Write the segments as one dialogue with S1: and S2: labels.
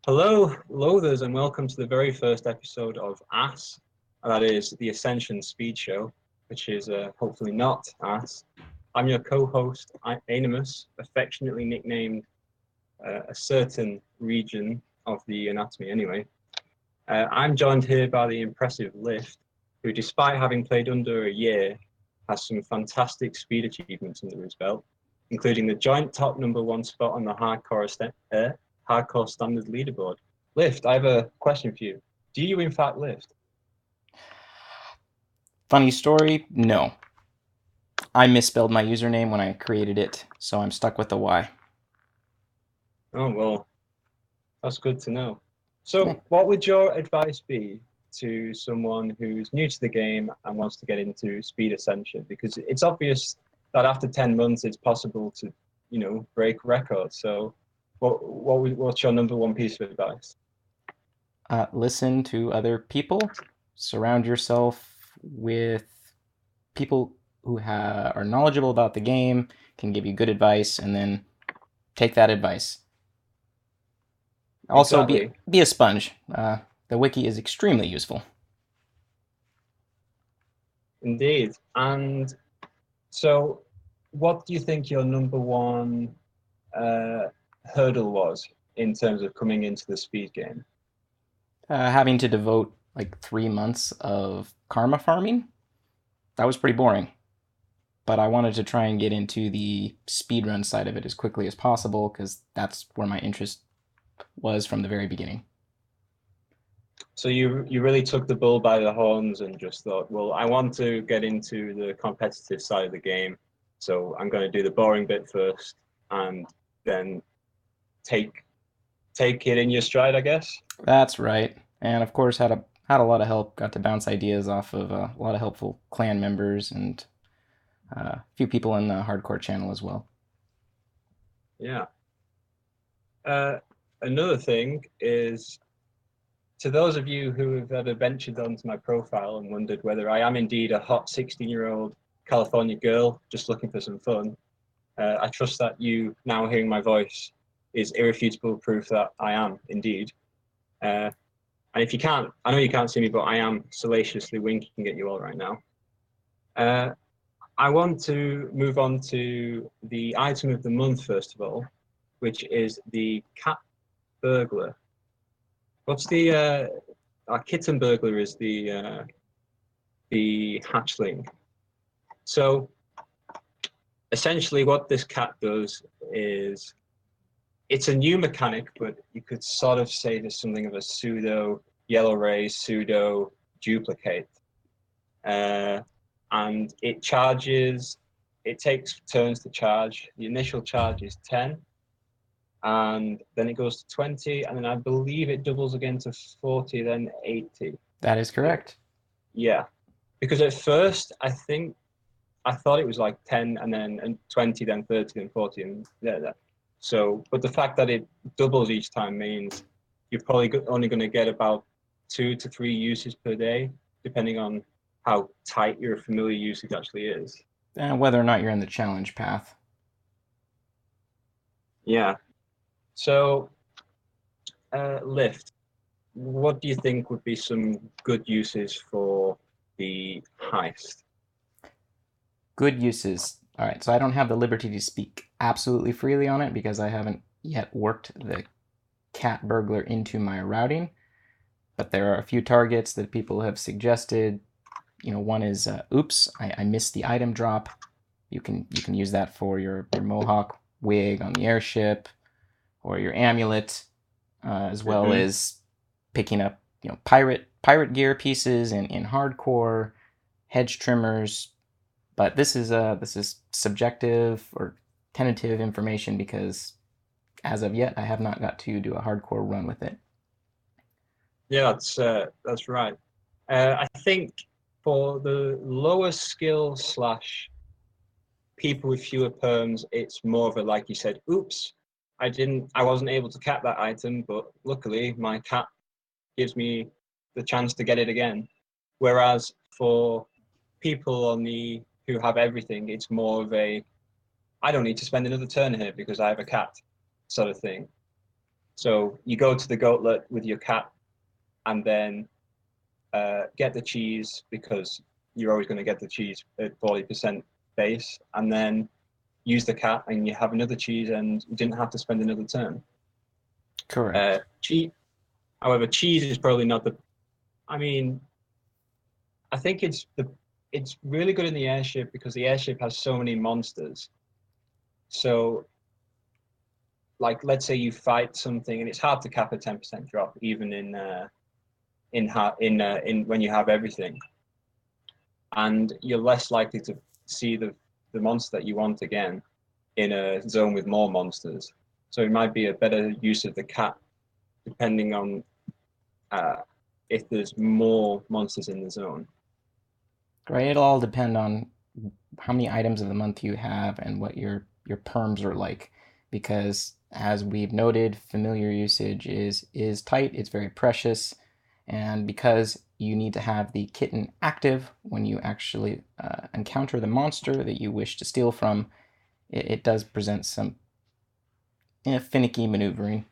S1: Hello, loathers, and welcome to the very first episode of AS. That is the Ascension Speed Show, which is hopefully not AS. I'm your co-host, Aenimus, affectionately nicknamed a certain region of the anatomy anyway. I'm joined here by the impressive Lyft, who, despite having played under a year, has some fantastic speed achievements under his belt, including the joint top #1 spot on the hardcore standard leaderboard. Lyft, I have a question for you. Do you in fact lift?
S2: Funny story, no. I misspelled my username when I created it, so I'm stuck with the Y.
S1: Oh, well, that's good to know.
S2: Eh,
S1: So, what would your advice be to someone who's new to the game and wants to get into Speed Ascension? Because it's obvious that after 10 months, it's possible to, break records. So, what's your #1 piece of advice?
S2: Listen to other people. Surround yourself with people who are knowledgeable about the game, can give you good advice, and then take that advice. Also,
S1: Exactly.
S2: be a sponge. The wiki is extremely useful.
S1: Indeed. And so, what do you think your #1 uh, hurdle was in terms of coming into the speed game?
S2: Having to devote like 3 months of karma farming, that was pretty boring. But I wanted to try and get into the speedrun side of it as quickly as possible because that's where my interest was from the very beginning.
S1: So you really took the bull by the horns and just thought, well, I want to get into the competitive side of the game, so I'm going to do the boring bit first, and then take it in your stride, I guess.
S2: That's right. And of course, had a lot of help. Got to bounce ideas off of a lot of helpful clan members and a few people in the hardcore channel as well.
S1: Yeah. Uh, Another thing is, to those of you who have ever ventured onto my profile and wondered whether I am indeed a hot 16-year-old California girl just looking for some fun, I trust that you now hearing my voice is irrefutable proof that I am indeed. Uh, and if you can't, I know you can't see me, but I am salaciously winking at you all right now. Uh, I want to move on to the item of the month, first of all, which is the cat burglar. What's the our kitten burglar is the hatchling. So essentially, what this cat does is it's a new mechanic, but you could sort of say there's something of a pseudo yellow ray, pseudo duplicate. Uh, and it charges, it takes turns to charge. The initial charge is 10, and then it goes to 20, and then I believe it doubles again to 40, then 80.
S2: That is correct.
S1: Yeah. Because at first, I thought it was like 10 and 20, then 30, then 40, and yeah. So, but the fact that it doubles each time means you're probably only going to get about 2 to 3 uses per day, depending on how tight your familiar usage actually is.
S2: And whether or not you're in the challenge path.
S1: Yeah. So, Lyft, what do you think would be some good uses for the heist?
S2: Good uses. All right, so I don't have the liberty to speak absolutely freely on it because I haven't yet worked the cat burglar into my routing. But there are a few targets that people have suggested. One is oops, I missed the item drop. You can use that for your mohawk wig on the airship, or your amulet, as well
S1: Mm-hmm.
S2: as picking up pirate gear pieces in hardcore, hedge trimmers. But this is subjective or tentative information because as of yet I have not got to do a hardcore run with it.
S1: Yeah, that's right. I think for the lower skill slash people with fewer perms, it's more of a, like you said, oops, I wasn't able to cap that item, but luckily my cap gives me the chance to get it again. Whereas for people on the who have everything, it's more of a I don't need to spend another turn here because I have a cat sort of thing. So you go to the goatlet with your cat, and then get the cheese, because you're always going to get the cheese at 40% base, and then use the cat, and you have another cheese, and you didn't have to spend another turn.
S2: Correct.
S1: However, cheese is probably not the. I mean, I think it's really good in the airship because the airship has so many monsters. So, like, let's say you fight something, and it's hard to cap a 10% drop, even in when you have everything, and you're less likely to see the monster that you want again in a zone with more monsters. So it might be a better use of the cat, depending on if there's more monsters in the zone.
S2: Right. It'll all depend on how many items of the month you have and what your perms are like, because as we've noted, familiar usage is tight. It's very precious, and because you need to have the kitten active when you actually encounter the monster that you wish to steal from, it does present some finicky maneuvering.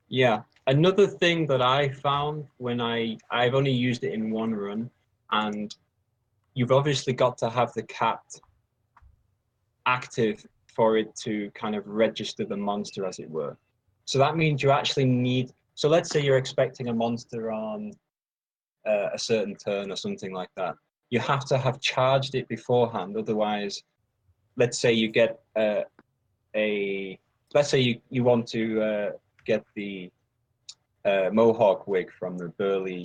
S1: Yeah. Another thing that I found when I've only used it in one run, and you've obviously got to have the cat active for it to kind of register the monster, as it were. So that means you actually need. So let's say you're expecting a monster on a certain turn or something like that. You have to have charged it beforehand. Otherwise, let's say you get let's say you want to get the Mohawk wig from the burly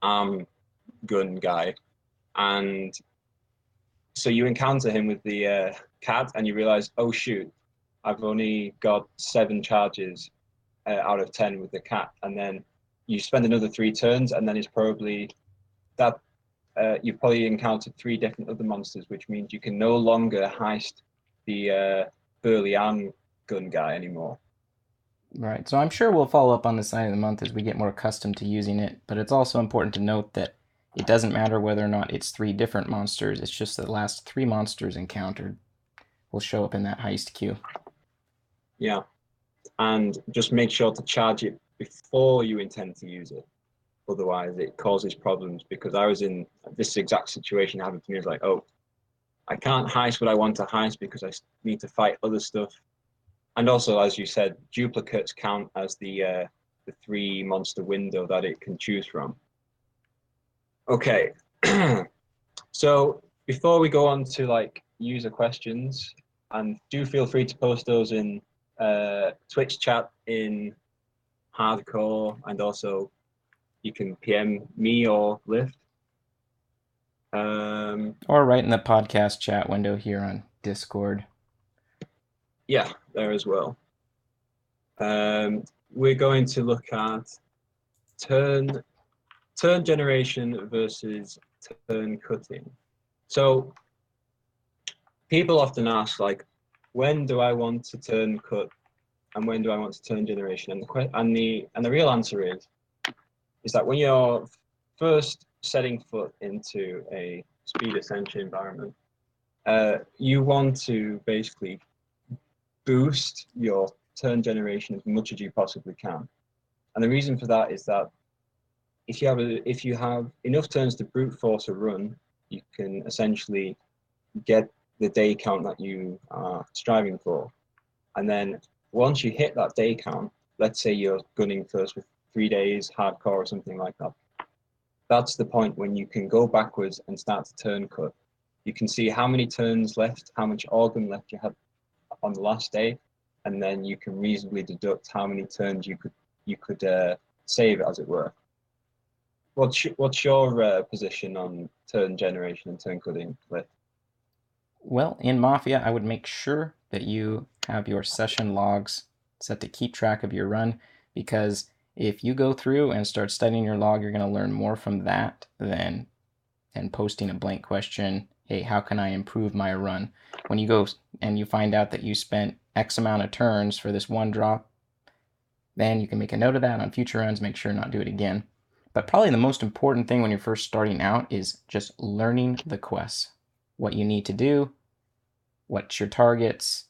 S1: arm gun guy, and so you encounter him with the cat, and you realize, oh shoot, I've only got 7 charges out of 10 with the cat, and then you spend another 3 turns, and then it's probably that you've probably encountered 3 different other monsters, which means you can no longer heist the burly arm gun guy anymore.
S2: Right. So I'm sure we'll follow up on the sign of the month as we get more accustomed to using it, but it's also important to note that it doesn't matter whether or not it's 3 different monsters. It's just the last 3 monsters encountered will show up in that heist queue.
S1: Yeah, and just make sure to charge it before you intend to use it. Otherwise, it causes problems, because I was in this exact situation happened to me. It's like, oh, I can't heist what I want to heist because I need to fight other stuff. And also, as you said, duplicates count as the 3 monster window that it can choose from. Okay, so before we go on to like user questions, and do feel free to post those in Twitch chat in hardcore, and also you can PM me or Lyft.
S2: Or right in the podcast chat window here on Discord.
S1: Yeah, there as well. We're going to look at turn generation versus turn cutting. So people often ask, like, when do I want to turn cut and when do I want to turn generation? And the real answer is that when you're first setting foot into a speed ascension environment, you want to basically boost your turn generation as much as you possibly can. And the reason for that is that if you have enough turns to brute force a run, you can essentially get the day count that you are striving for. And then once you hit that day count, let's say you're gunning first with 3 days hardcore or something like that, that's the point when you can go backwards and start to turn cut. You can see how many turns left, how much organ left you had on the last day, and then you can reasonably deduct how many turns you could save, as it were. What's your position on turn generation and turn cutting, Cliff?
S2: Well, in Mafia, I would make sure that you have your session logs set to keep track of your run, because if you go through and start studying your log, you're going to learn more from that than posting a blank question, hey, how can I improve my run? When you go and you find out that you spent X amount of turns for this one drop, then you can make a note of that on future runs, make sure not do it again. But probably the most important thing when you're first starting out is just learning the quests. What you need to do, what's your targets,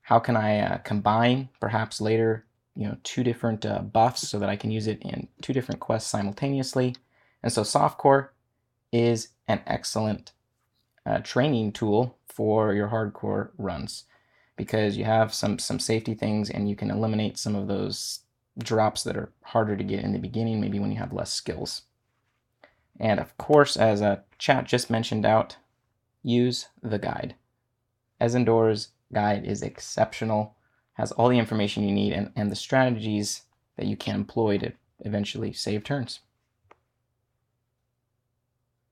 S2: how can I combine perhaps later, two different buffs so that I can use it in two different quests simultaneously. And so softcore is an excellent training tool for your hardcore runs, because you have some safety things and you can eliminate some of those drops that are harder to get in the beginning, maybe when you have less skills. And of course, as a chat just mentioned out, use the guide. Ezendor's guide is exceptional, has all the information you need and the strategies that you can employ to eventually save turns.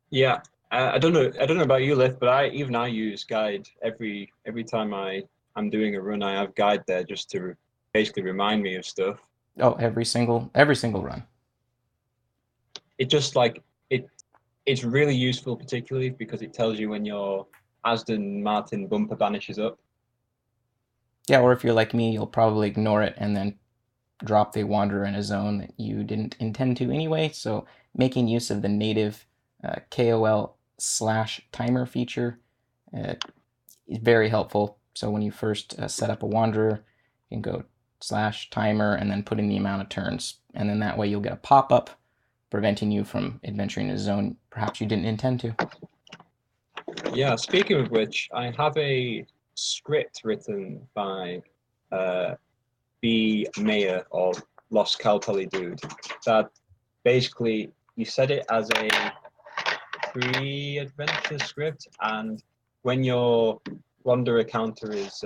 S1: Yeah, I don't know about you, Lyft, but I use guide every time I'm doing a run. I have guide there just to basically remind me of stuff.
S2: Oh, every single run.
S1: It just like it's really useful, particularly because it tells you when your Aston Martin bumper vanishes up.
S2: Yeah, or if you're like me, you'll probably ignore it and then drop the Wanderer in a zone that you didn't intend to anyway. So making use of the native KOL/timer feature is very helpful. So when you first set up a Wanderer, you can go /timer and then put in the amount of turns. And then that way you'll get a pop-up preventing you from adventuring a zone perhaps you didn't intend to.
S1: Yeah, speaking of which, I have a script written by B. Mayer or Lost Cal Poly Dude that basically you set it as a pre-adventure script, and when your Wanderer counter is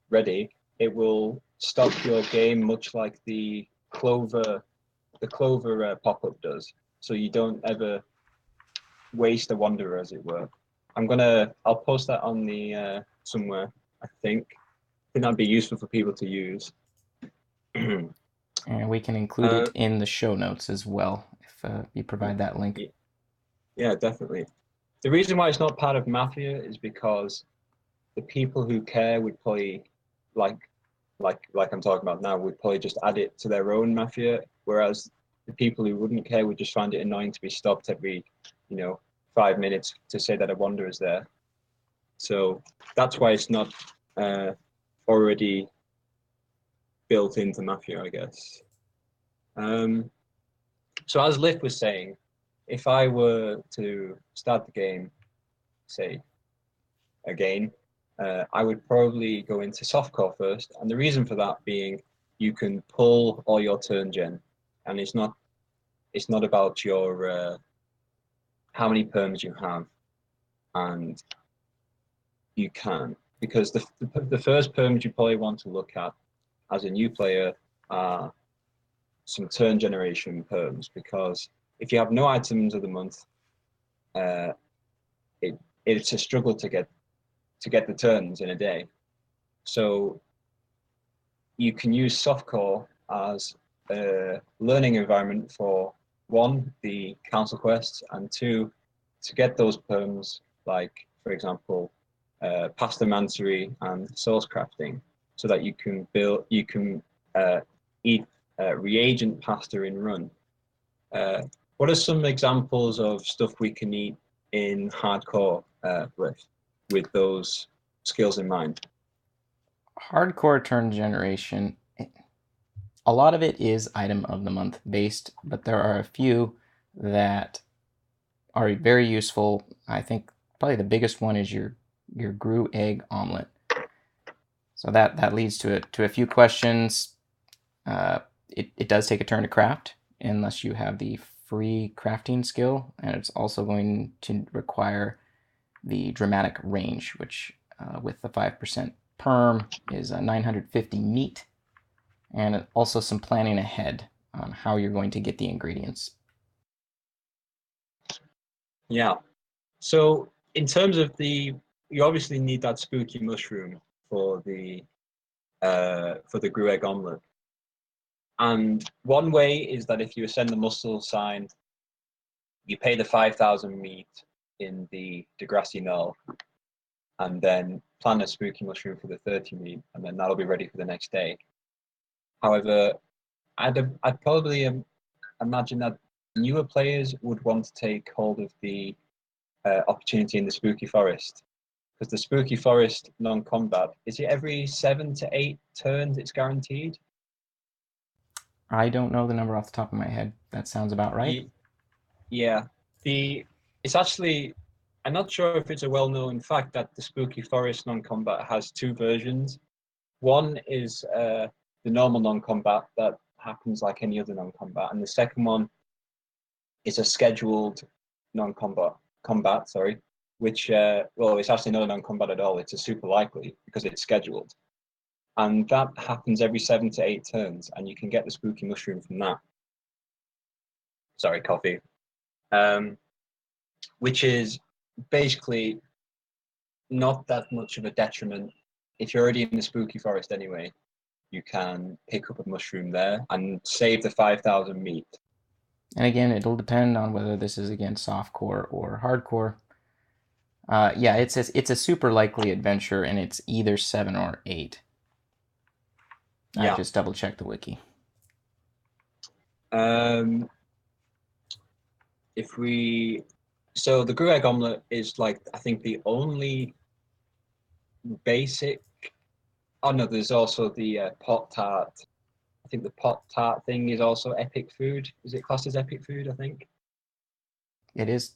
S1: ready, it will stop your game much like the Clover pop-up does. So you don't ever waste a Wanderer, as it were. I'll post that on the somewhere. I think that'd be useful for people to use.
S2: And we can include it in the show notes as well if you provide that link.
S1: Yeah, definitely. The reason why it's not part of Mafia is because the people who care would probably like I'm talking about now would probably just add it to their own Mafia, whereas the people who wouldn't care would just find it annoying to be stopped every 5 minutes to say that a Wanderer is there. So that's why it's not already built into Mafia, I guess. So as Lyft was saying, if I were to start the game, say, again, I would probably go into softcore first. And the reason for that being you can pull all your turn gen, and it's not about your how many perms you have, and you can, because the first perms you probably want to look at as a new player are some turn generation perms, because if you have no items of the month, it's a struggle to get the turns in a day. So you can use softcore as a learning environment for one, the council quests, and two, to get those perms, like for example, pastomancery and source crafting, so that you can eat reagent pasta in run. What are some examples of stuff we can eat in hardcore with those skills in mind?
S2: Hardcore turn generation, a lot of it is item of the month based, but there are a few that are very useful. I think probably the biggest one is your Gru egg omelet. So that leads to a few questions. It does take a turn to craft unless you have the free crafting skill, and it's also going to require the dramatic range, which with the 5% perm is 950 meat, and also some planning ahead on how you're going to get the ingredients.
S1: Yeah. So in terms of you obviously need that spooky mushroom for the Gru egg omelet. And one way is that if you ascend the muscle sign, you pay the 5,000 meat in the Degrassi Null, and then plan a spooky mushroom for the 30 meat, and then that'll be ready for the next day. However, I'd probably imagine that newer players would want to take hold of the opportunity in the spooky forest, because the Spooky Forest non-combat, is it every 7 to 8 turns it's guaranteed?
S2: I don't know the number off the top of my head. That sounds about right.
S1: Yeah. It's actually, I'm not sure if it's a well-known fact that the Spooky Forest non-combat has two versions. One is the normal non-combat that happens like any other non-combat, and the second one is a scheduled non-combat, sorry, which well, it's actually not a non-combat at all. It's a super likely because it's scheduled, and that happens every 7 to 8 turns, and you can get the spooky mushroom from that. Sorry, coffee. Which is basically not that much of a detriment. If you're already in the spooky forest anyway, you can pick up a mushroom there and save the 5,000 meat.
S2: And again, it'll depend on whether this is against softcore or hardcore. Yeah, it's a super likely adventure, and it's either 7 or 8.
S1: Yeah.
S2: I just double checked the wiki.
S1: If we, so the Gruyere omelette is like, I think the only basic. Oh no, there's also the pot tart. I think the pot tart thing is also epic food. Is it classed as epic food? I think
S2: it is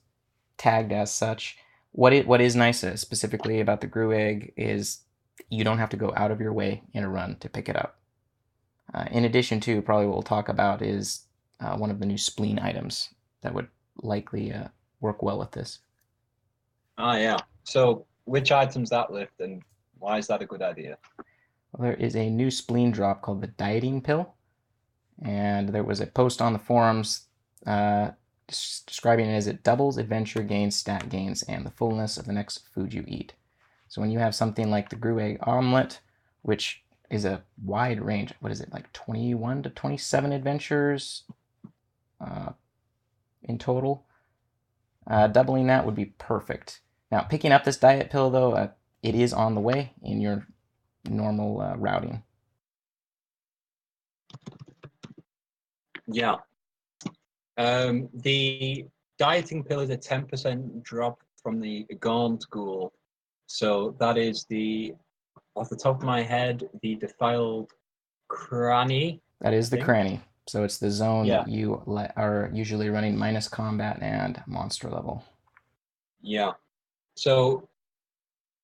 S2: tagged as such. What is nice specifically about the Gruyere egg is you don't have to go out of your way in a run to pick it up. In addition to, probably what we'll talk about is one of the new spleen items that would likely work well with this.
S1: Ah, yeah. So which items that Lyft, and why is that a good idea?
S2: Well, there is a new spleen drop called the dieting pill, and there was a post on the forums describing it as it doubles adventure gains, stat gains, and the fullness of the next food you eat. So when you have something like the Gruyere omelet, which is a wide range, what is it, like 21 to 27 adventures in total, doubling that would be perfect. Now, picking up this diet pill, though, it is on the way in your normal routing.
S1: Yeah. The dieting pill is a 10% drop from the Gaunt Ghoul. So that is the, off the top of my head, the defiled cranny.
S2: That is the cranny. So it's the zone
S1: Yeah.
S2: that you are usually running minus combat and monster level.
S1: Yeah. So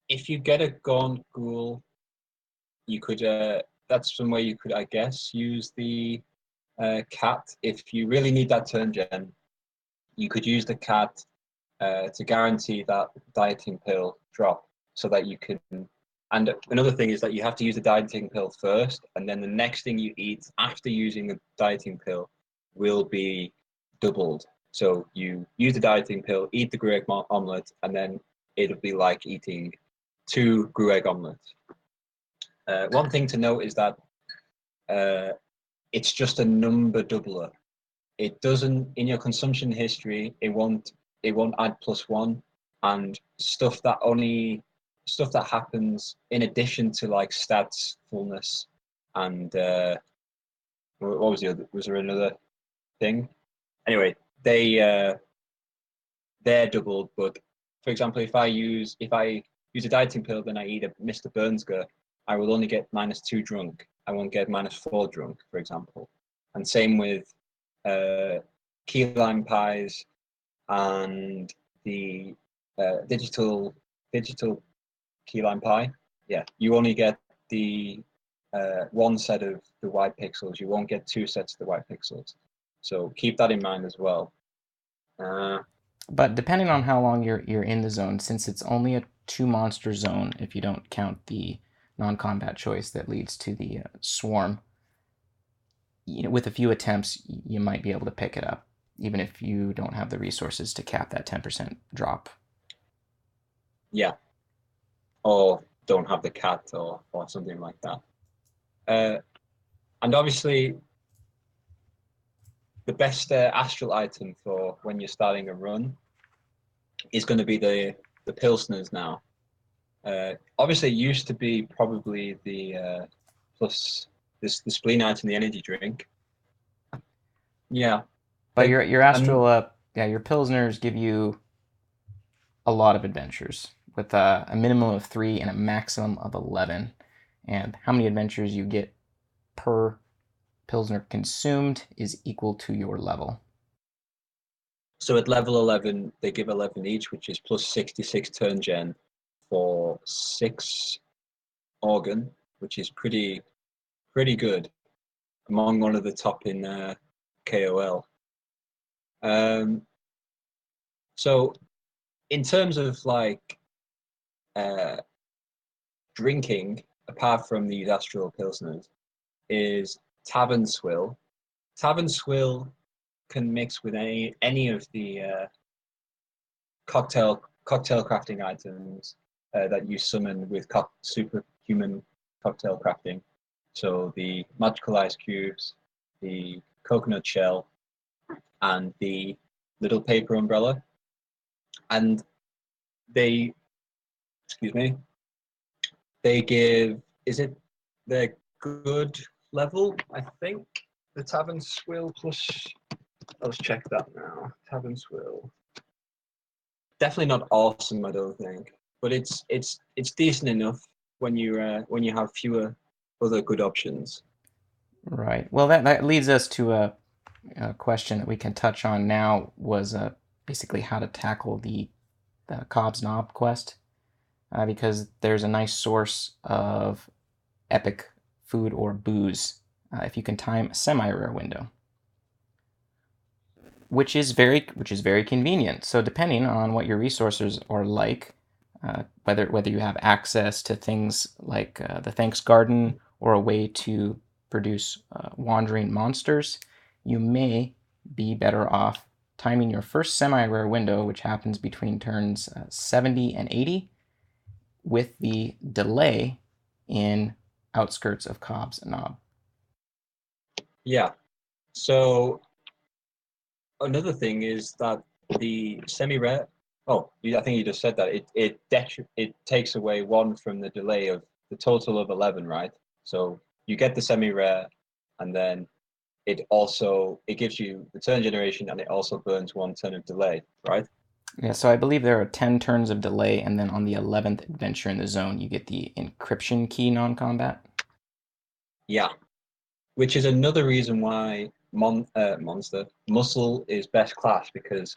S1: if you get a Gaunt Ghoul, you could, that's some way you could, I guess, use the cat. If you really need that turn gen, you could use the cat to guarantee that dieting pill drop so that you can. And another thing is that you have to use the dieting pill first, and then the next thing you eat after using the dieting pill will be doubled. So you use the dieting pill, eat the Gruyere omelette, and then it'll be like eating 2 Gruyere omelettes. One thing to note is that it's just a number doubler. It doesn't, in your consumption history, it won't add +1, and stuff that happens in addition to like stats, fullness, and what was the other? Was there another thing? Anyway, they're doubled. But for example, if I use a dieting pill, then I eat a Mr. Burnsger, I will only get -2 drunk. I won't get -4 drunk, for example. And same with key lime pies and the digital key lime pie. Yeah, you only get the one set of the white pixels. You won't get 2 sets of the white pixels. So keep that in mind as well.
S2: But depending on how long you're in the zone, since it's only a 2 monster zone, if you don't count the non-combat choice that leads to the swarm, with a few attempts, you might be able to pick it up, even if you don't have the resources to cap that 10% drop.
S1: Yeah. Or don't have the cat or something like that. And obviously, the best astral item for when you're starting a run is going to be the Pilsners now. Obviously, it used to be probably the plus the spleen item, the energy drink. Yeah.
S2: But your astral, your Pilsners give you a lot of adventures. with a minimum of 3 and a maximum of 11. And how many adventures you get per Pilsner consumed is equal to your level.
S1: So at level 11, they give 11 each, which is plus 66 Turngen for 6 organ, which is pretty good. Among one of the top in KOL. So in terms of like drinking, apart from these Astral Pilsners, is Tavern Swill. Tavern Swill can mix with any of the cocktail crafting items that you summon with superhuman cocktail crafting. So the magical ice cubes, the coconut shell, and the little paper umbrella. And they, excuse me, they give, is it the good level, I think? The Tavern Swill plus, let's check that now. Tavern Swill. Definitely not awesome, I don't think, but it's decent enough when you have fewer other good options.
S2: Right. Well, that leads us to a question that we can touch on now, was basically how to tackle the Cobb's Knob quest, because there's a nice source of epic food or booze if you can time a semi-rare window, which is very convenient. So depending on what your resources are like, whether you have access to things like the Thanks Garden or a way to produce wandering monsters, you may be better off timing your first semi-rare window, which happens between turns 70 and 80, with the delay in outskirts of Cobb's Knob.
S1: Yeah. So another thing is that the semi-rare. Oh, I think you just said that it takes away 1 from the delay of the total of 11, right? So you get the semi-rare, and then it gives you the turn generation, and it also burns 1 turn of delay, right?
S2: Yeah, so I believe there are 10 turns of delay, and then on the 11th adventure in the zone, you get the encryption key non-combat.
S1: Yeah, which is another reason why Muscle is best class, because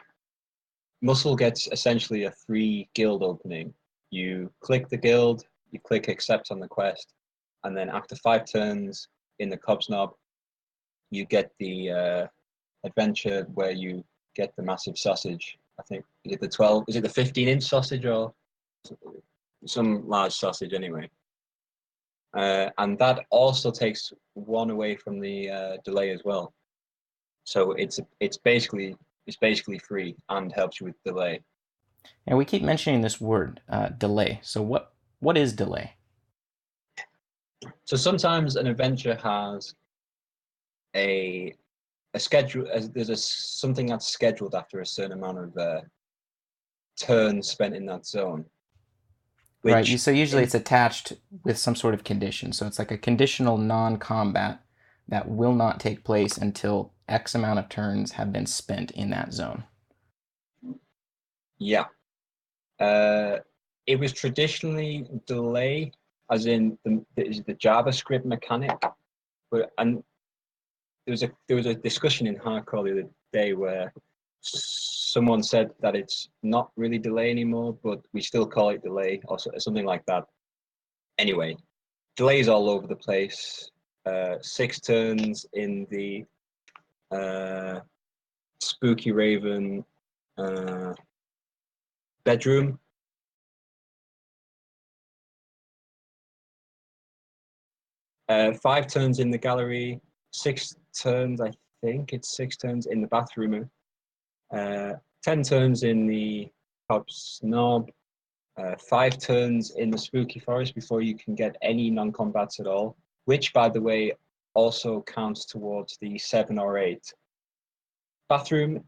S1: Muscle gets essentially a free guild opening. You click the guild, you click accept on the quest, and then after 5 turns in the Cobb's Knob, you get the adventure where you get the massive sausage. I think, is it the 12? Is it the 15-inch sausage or some large sausage anyway? And that also takes 1 away from the delay as well. So it's basically free and helps you with delay.
S2: And we keep mentioning this word, delay. So what is delay?
S1: So sometimes an adventure has a schedule. There's something that's scheduled after a certain amount of turns spent in that zone.
S2: Right. So usually it's attached with some sort of condition. So it's like a conditional non-combat that will not take place until X amount of turns have been spent in that zone.
S1: Yeah. It was traditionally delay, as in the JavaScript mechanic, and there was a discussion in Hardcore the other day where someone said that it's not really delay anymore, but we still call it delay or something like that. Anyway, delays all over the place. 6 turns in the Spooky Raven bedroom. 5 turns in the gallery. 6 turns, I think it's 6 turns in the bathroom. 10 turns in the Cobb's Knob. 5 turns in the Spooky Forest before you can get any non-combats at all, which, by the way, also counts towards the 7 or 8. Bathroom,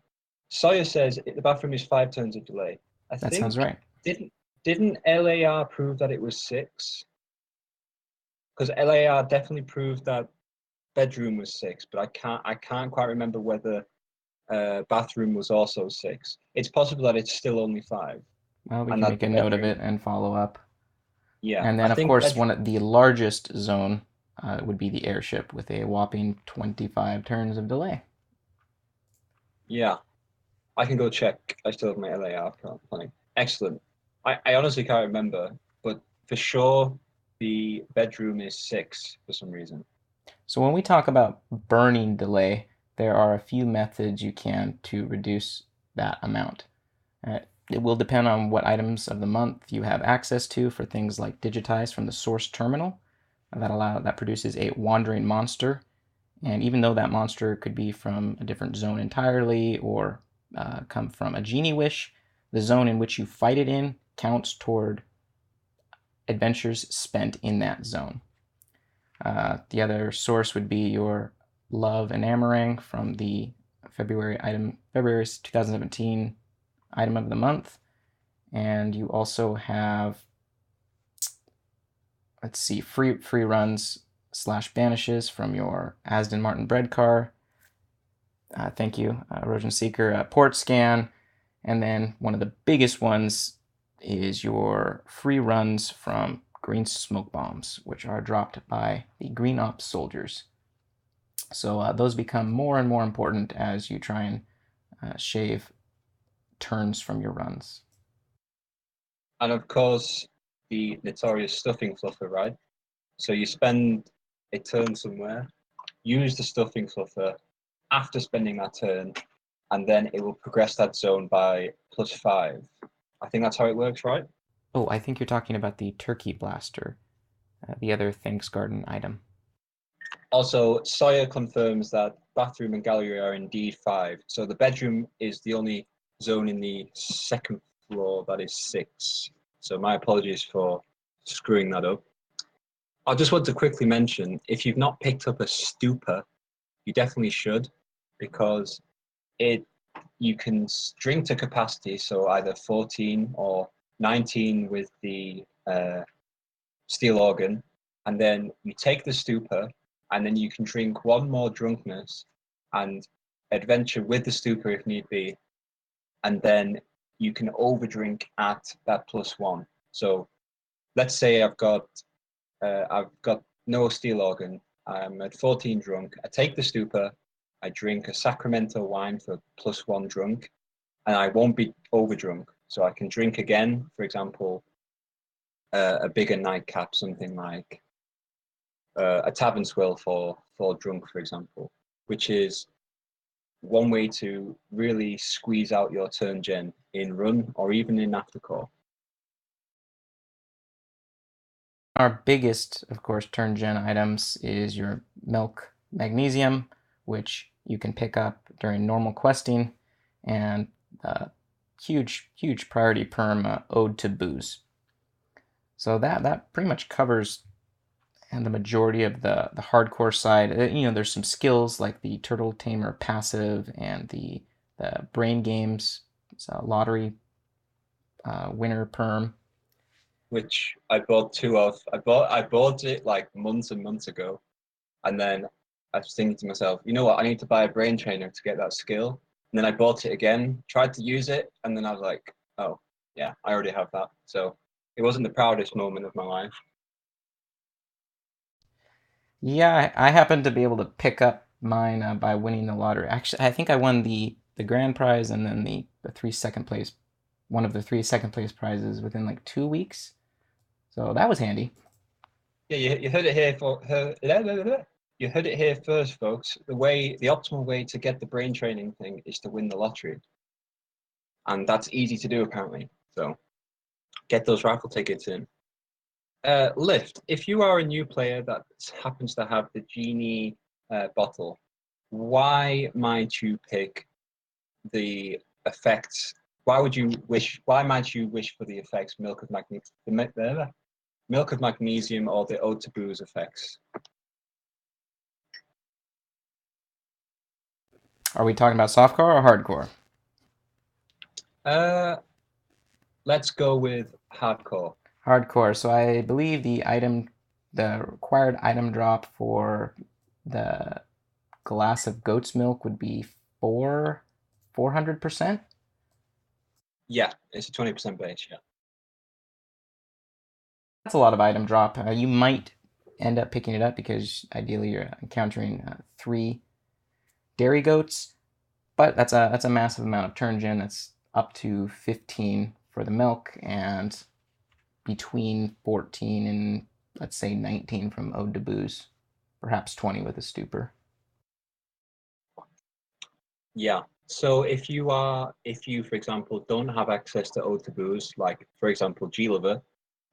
S1: Sawyer says the bathroom is 5 turns of delay.
S2: That sounds right.
S1: Didn't LAR prove that it was 6? Because LAR definitely proved that bedroom was 6, but I can't quite remember whether bathroom was also 6. It's possible that it's still only 5.
S2: Well, we
S1: and
S2: can
S1: that
S2: make
S1: the
S2: a note of
S1: bedroom.
S2: it and follow up.
S1: Yeah,
S2: And
S1: I
S2: then, of
S1: think
S2: course,
S1: bedroom.
S2: one of the largest zone would be the airship with a whopping 25 turns of delay.
S1: Yeah, I can go check. I still have my LAR planning. Excellent. I honestly can't remember, but for sure the bedroom is 6 for some reason.
S2: So when we talk about burning delay, there are a few methods you can to reduce that amount. It will depend on what items of the month you have access to for things like digitize from the source terminal that produces a wandering monster. And even though that monster could be from a different zone entirely or come from a genie wish, the zone in which you fight it in counts toward adventures spent in that zone. The other source would be your love and Amarang from the February 2017 item of the month. And you also have, let's see, free runs / banishes from your Aston Martin bread car. Thank you, Erosion Seeker. Port scan. And then one of the biggest ones is your free runs from green smoke bombs, which are dropped by the green ops soldiers. So those become more and more important as you try and shave turns from your runs.
S1: And of course, the notorious stuffing fluffer, right? So you spend a turn somewhere, use the stuffing fluffer after spending that turn, and then it will progress that zone by +5. I think that's how it works, right?
S2: Oh, I think you're talking about the Turkey Blaster, the other Thanks Garden item.
S1: Also, Sawyer confirms that bathroom and gallery are indeed 5. So the bedroom is the only zone in the second floor that is 6. So my apologies for screwing that up. I just want to quickly mention, if you've not picked up a stupor, you definitely should, because you can drink to capacity, so either 14 or 19 with the steel organ, and then you take the stupor, and then you can drink one more drunkenness and adventure with the stupor if need be, and then you can overdrink at that +1. So let's say I've got no steel organ. I'm at 14 drunk. I take the stupor. I drink a Sacramento wine for +1 drunk, and I won't be overdrunk. So I can drink again, for example, a bigger nightcap, something like a tavern swill for drunk, for example, which is one way to really squeeze out your turn gen in run or even in aftercore.
S2: Our biggest, of course, turn gen items is your milk magnesium, which you can pick up during normal questing, and huge priority perm ode to booze. So that pretty much covers and the majority of the hardcore side. There's some skills like the Turtle Tamer passive and the brain games lottery winner perm,
S1: which I bought 2 of. I bought it like months and months ago, and then I was thinking to myself, you know what? I need to buy a brain trainer to get that skill. And then I bought it again, tried to use it, and then I was like, oh yeah, I already have that. So it wasn't the proudest moment of my life.
S2: Yeah, I happened to be able to pick up mine by winning the lottery. Actually, I think I won the grand prize and then the one of the 3 second place prizes within like 2 weeks. So that was handy.
S1: Yeah, you heard it here you heard it here first, folks. The optimal way to get the brain training thing is to win the lottery, and that's easy to do apparently. So get those raffle tickets in. Lyft, if you are a new player that happens to have the genie bottle, why might you pick the effects? Why might you wish for the effects milk of magnesium or the ode to booze effects?
S2: Are we talking about softcore or hardcore?
S1: Let's go with hardcore.
S2: Hardcore. So I believe the required item drop for the glass of goat's milk would be 400%.
S1: Yeah, it's a 20% base, yeah.
S2: That's a lot of item drop. You might end up picking it up because ideally you're encountering 3 dairy goats, but that's a massive amount of Turngen. That's up to 15 for the milk and between 14 and let's say 19 from Ode to Booze, perhaps 20 with a stupor.
S1: Yeah. So if you, for example, don't have access to Ode to Booze, like for example G-Liver,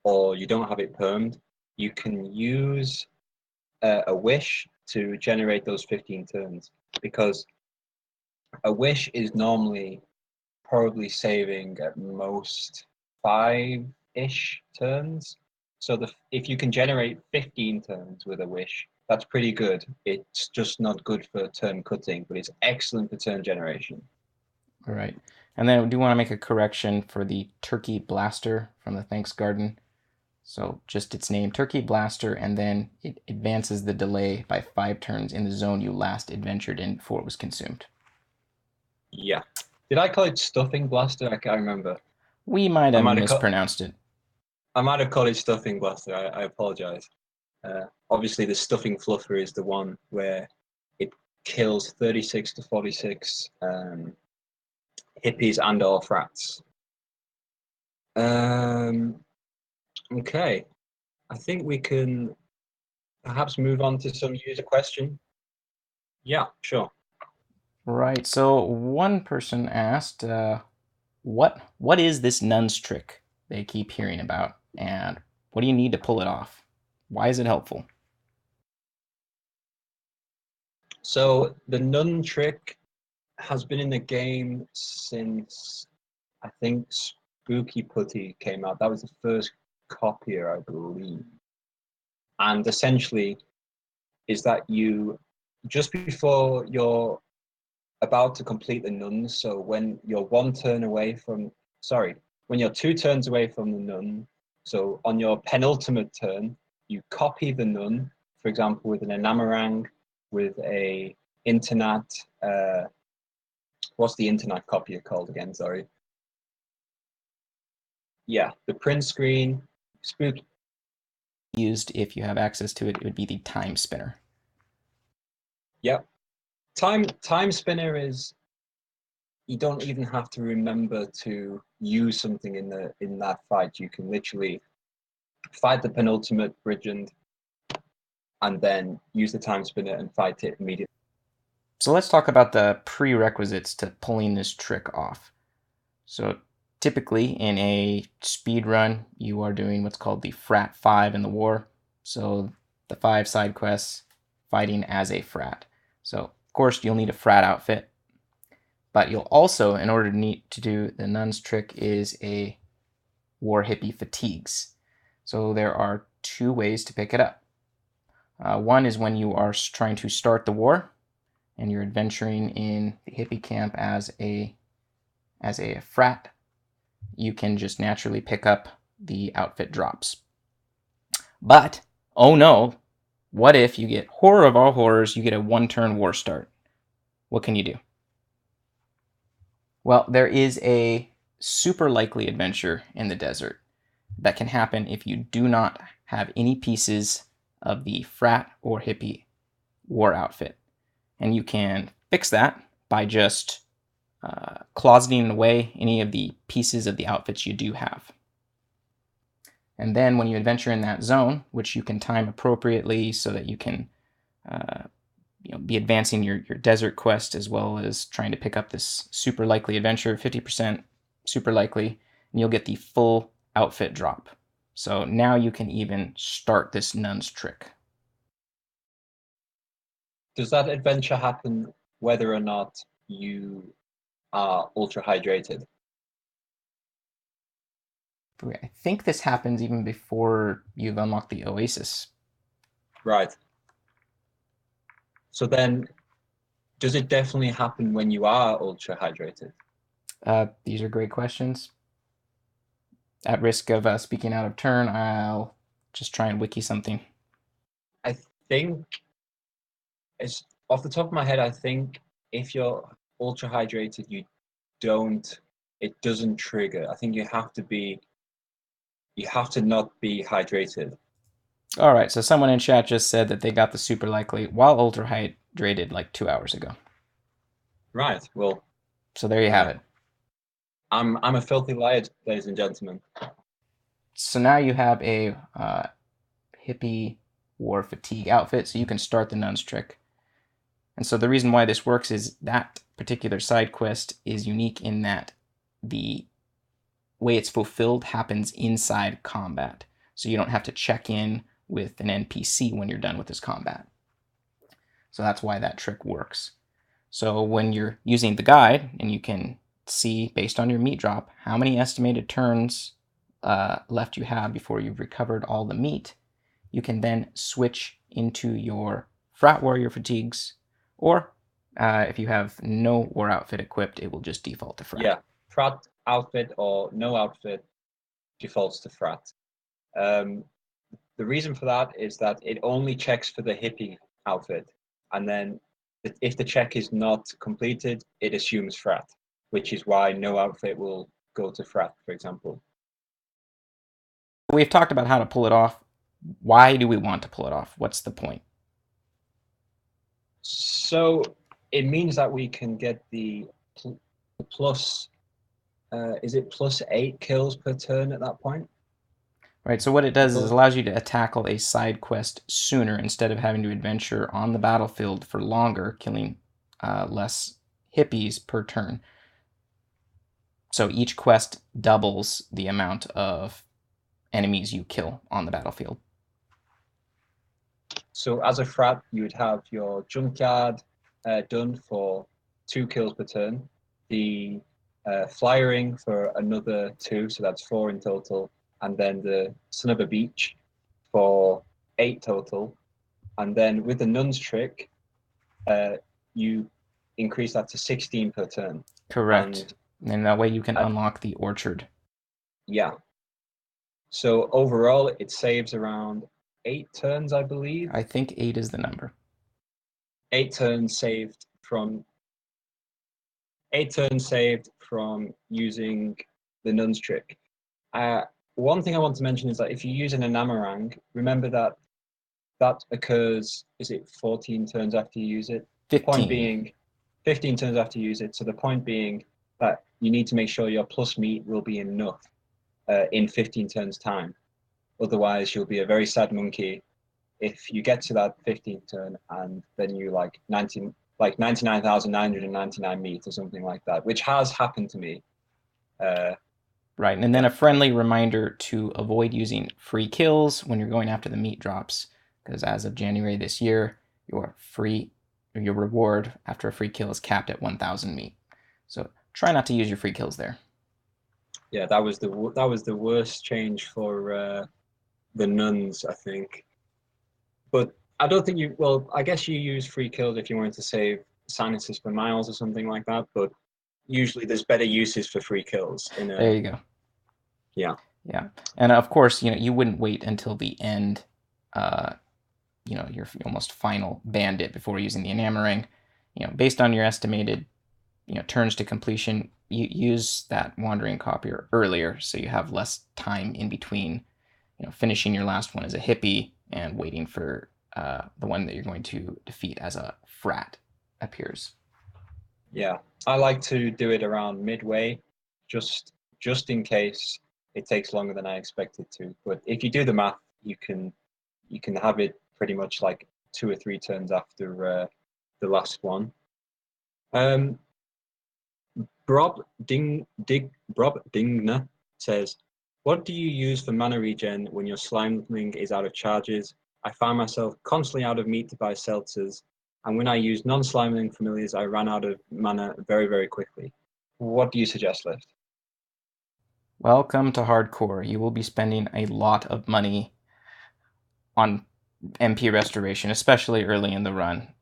S1: or you don't have it permed, you can use a wish to generate those 15 turns, because a wish is normally probably saving at most 5-ish turns. So if you can generate 15 turns with a wish, that's pretty good. It's just not good for turn cutting, but it's excellent for turn generation.
S2: All right. And then I do want to make a correction for the Turkey Blaster from the Thanks Garden. So just its name, Turkey Blaster, and then it advances the delay by 5 turns in the zone you last adventured in before it was consumed.
S1: Yeah. Did I call it Stuffing Blaster? I can't remember.
S2: We might have mispronounced it.
S1: I might have called it Stuffing Blaster. I apologize. Obviously, the Stuffing Fluffer is the one where it kills 36 to 46 hippies and or frats. Okay. I think we can perhaps move on to some user question. Yeah, sure.
S2: Right. So one person asked, what is this nun's trick they keep hearing about, and what do you need to pull it off? Why is it helpful?
S1: So the nun trick has been in the game since I think Spooky Putty came out. That was the first copier, I believe. And essentially is that you, just before you're about to complete the nuns, so when you're 1 turn away from, sorry, when you're 2 turns away from the nun, so on your penultimate turn, you copy the nun, for example, with an enamarang, with a internet, what's the internet copier called again? Sorry. Yeah, the print screen, spook.
S2: Used, if you have access to it, it would be the time spinner.
S1: Yep. Time spinner is, you don't even have to remember to use something in that fight. You can literally fight the penultimate brigand and then use the time spinner and fight it immediately.
S2: So let's talk about the prerequisites to pulling this trick off. So typically in a speed run, you are doing what's called the Frat 5 in the war. So the 5 side quests fighting as a frat. So of course you'll need a frat outfit, but you'll also, in order to do the nun's trick, is a war hippie fatigues. So there are 2 ways to pick it up. One is when you are trying to start the war and you're adventuring in the hippie camp as a frat, you can just naturally pick up the outfit drops. But, oh no, what if you get, horror of all horrors, you get a 1-turn war start? What can you do? Well, there is a super likely adventure in the desert that can happen if you do not have any pieces of the frat or hippie war outfit. And you can fix that by just closeting away any of the pieces of the outfits you do have. And then when you adventure in that zone, which you can time appropriately so that you can be advancing your desert quest as well as trying to pick up this super likely adventure, 50% super likely, and you'll get the full outfit drop. So now you can even start this nun's trick.
S1: Does that adventure happen whether or not you are ultra hydrated?
S2: I think this happens even before you've unlocked the Oasis.
S1: Right. So then, does it definitely happen when you are ultra hydrated?
S2: These are great questions. At risk of speaking out of turn, I'll just try and wiki something.
S1: I think, it's off the top of my head, I think if you're ultra hydrated, you don't it doesn't trigger. I think you have to not be hydrated.
S2: All right, so someone in chat just said that they got the super likely while ultra hydrated like 2 hours ago.
S1: Right. Well,
S2: so there you have it.
S1: I'm a filthy liar, ladies and gentlemen.
S2: So now you have a hippie war fatigue outfit, so you can start the nun's trick. And so the reason why this works is that particular side quest is unique in that the way it's fulfilled happens inside combat. So you don't have to check in with an NPC when you're done with this combat. So that's why that trick works. So when you're using the guide, and you can see based on your meat drop how many estimated turns left you have before you've recovered all the meat, you can then switch into your Frat Warrior fatigues, or if you have no war outfit equipped, it will just default to Frat.
S1: Yeah, Frat outfit or no outfit defaults to Frat. The reason for that is that it only checks for the hippie outfit, and then if the check is not completed, it assumes Frat, which is why no outfit will go to Frat, for example.
S2: We've talked about how to pull it off. Why do we want to pull it off? What's the point?
S1: So it means that we can get the plus, is it plus 8 kills per turn at that point?
S2: Right, so what it does is it allows you to tackle a side quest sooner instead of having to adventure on the battlefield for longer, killing less hippies per turn. So each quest doubles the amount of enemies you kill on the battlefield.
S1: So as a Frat, you would have your junkyard done for 2 kills per turn, the flyering for another 2, so that's 4 in total, and then the Son of a Beach for 8 total. And then with the nun's trick, you increase that to 16 per turn.
S2: Correct. And that way you can unlock the orchard.
S1: Yeah. So overall, it saves around 8 turns, I believe.
S2: I think 8 is the number.
S1: 8 turns saved from using the nun's trick. One thing I want to mention is that if you're using a Namarang, remember that occurs, is it 14 turns after you use it?
S2: 15.
S1: The point being 15 turns after you use it. So the point being that you need to make sure your plus meat will be enough in 15 turns time. Otherwise, you'll be a very sad monkey if you get to that 15th turn and then you like 99,999 meat or something like that, which has happened to me.
S2: Right, and then a friendly reminder to avoid using free kills when you're going after the meat drops, because as of January this year, your reward after a free kill is capped at 1,000 meat. So try not to use your free kills there.
S1: Yeah, that was the worst change for the nuns, I think. But I don't think I guess you use free kills if you wanted to save sinuses for miles or something like that, but usually there's better uses for free kills.
S2: There you go.
S1: Yeah.
S2: Yeah, and of course, you wouldn't wait until the end, your almost final bandit before using the enamoring. Based on your estimated, turns to completion, you use that wandering copier earlier, so you have less time in between, finishing your last one as a hippie and waiting for the one that you're going to defeat as a Frat appears.
S1: Yeah, I like to do it around midway, just in case it takes longer than I expect it to. But if you do the math, you can have it pretty much like 2 or 3 turns after the last one. Brob Dingner says, "What do you use for mana regen when your slimeling is out of charges? I find myself constantly out of meat to buy seltzers, and when I use non-slimeling familiars, I ran out of mana very, very quickly. What do you suggest, Lyft?"
S2: Welcome to hardcore. You will be spending a lot of money on MP restoration, especially early in the run.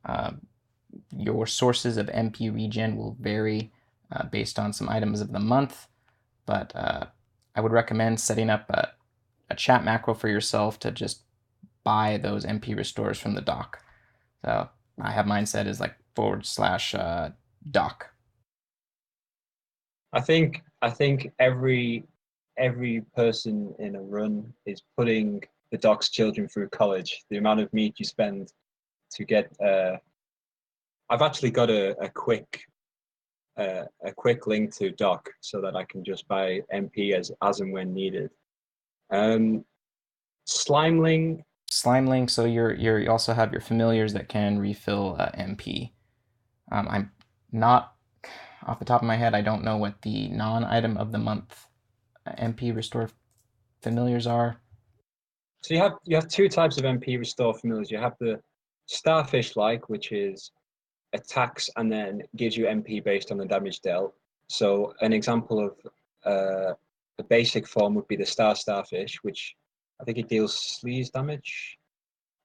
S2: Your sources of MP regen will vary based on some items of the month, but I would recommend setting up a chat macro for yourself to just buy those MP restores from the dock. So I have mine set as like /dock.
S1: I think I think every person in a run is putting the doc's children through college. The amount of meat you spend to get. I've actually got a quick link to doc so that I can just buy MP as and when needed. Slimeling.
S2: Slimeling. So you also have your familiars that can refill MP. I'm not off the top of my head. I don't know what the non-item of the month MP restore familiars are.
S1: So you have two types of MP restore familiars. You have the starfish like, which is attacks and then gives you MP based on the damage dealt. So an example of the basic form would be the starfish, which I think it deals sleaze damage,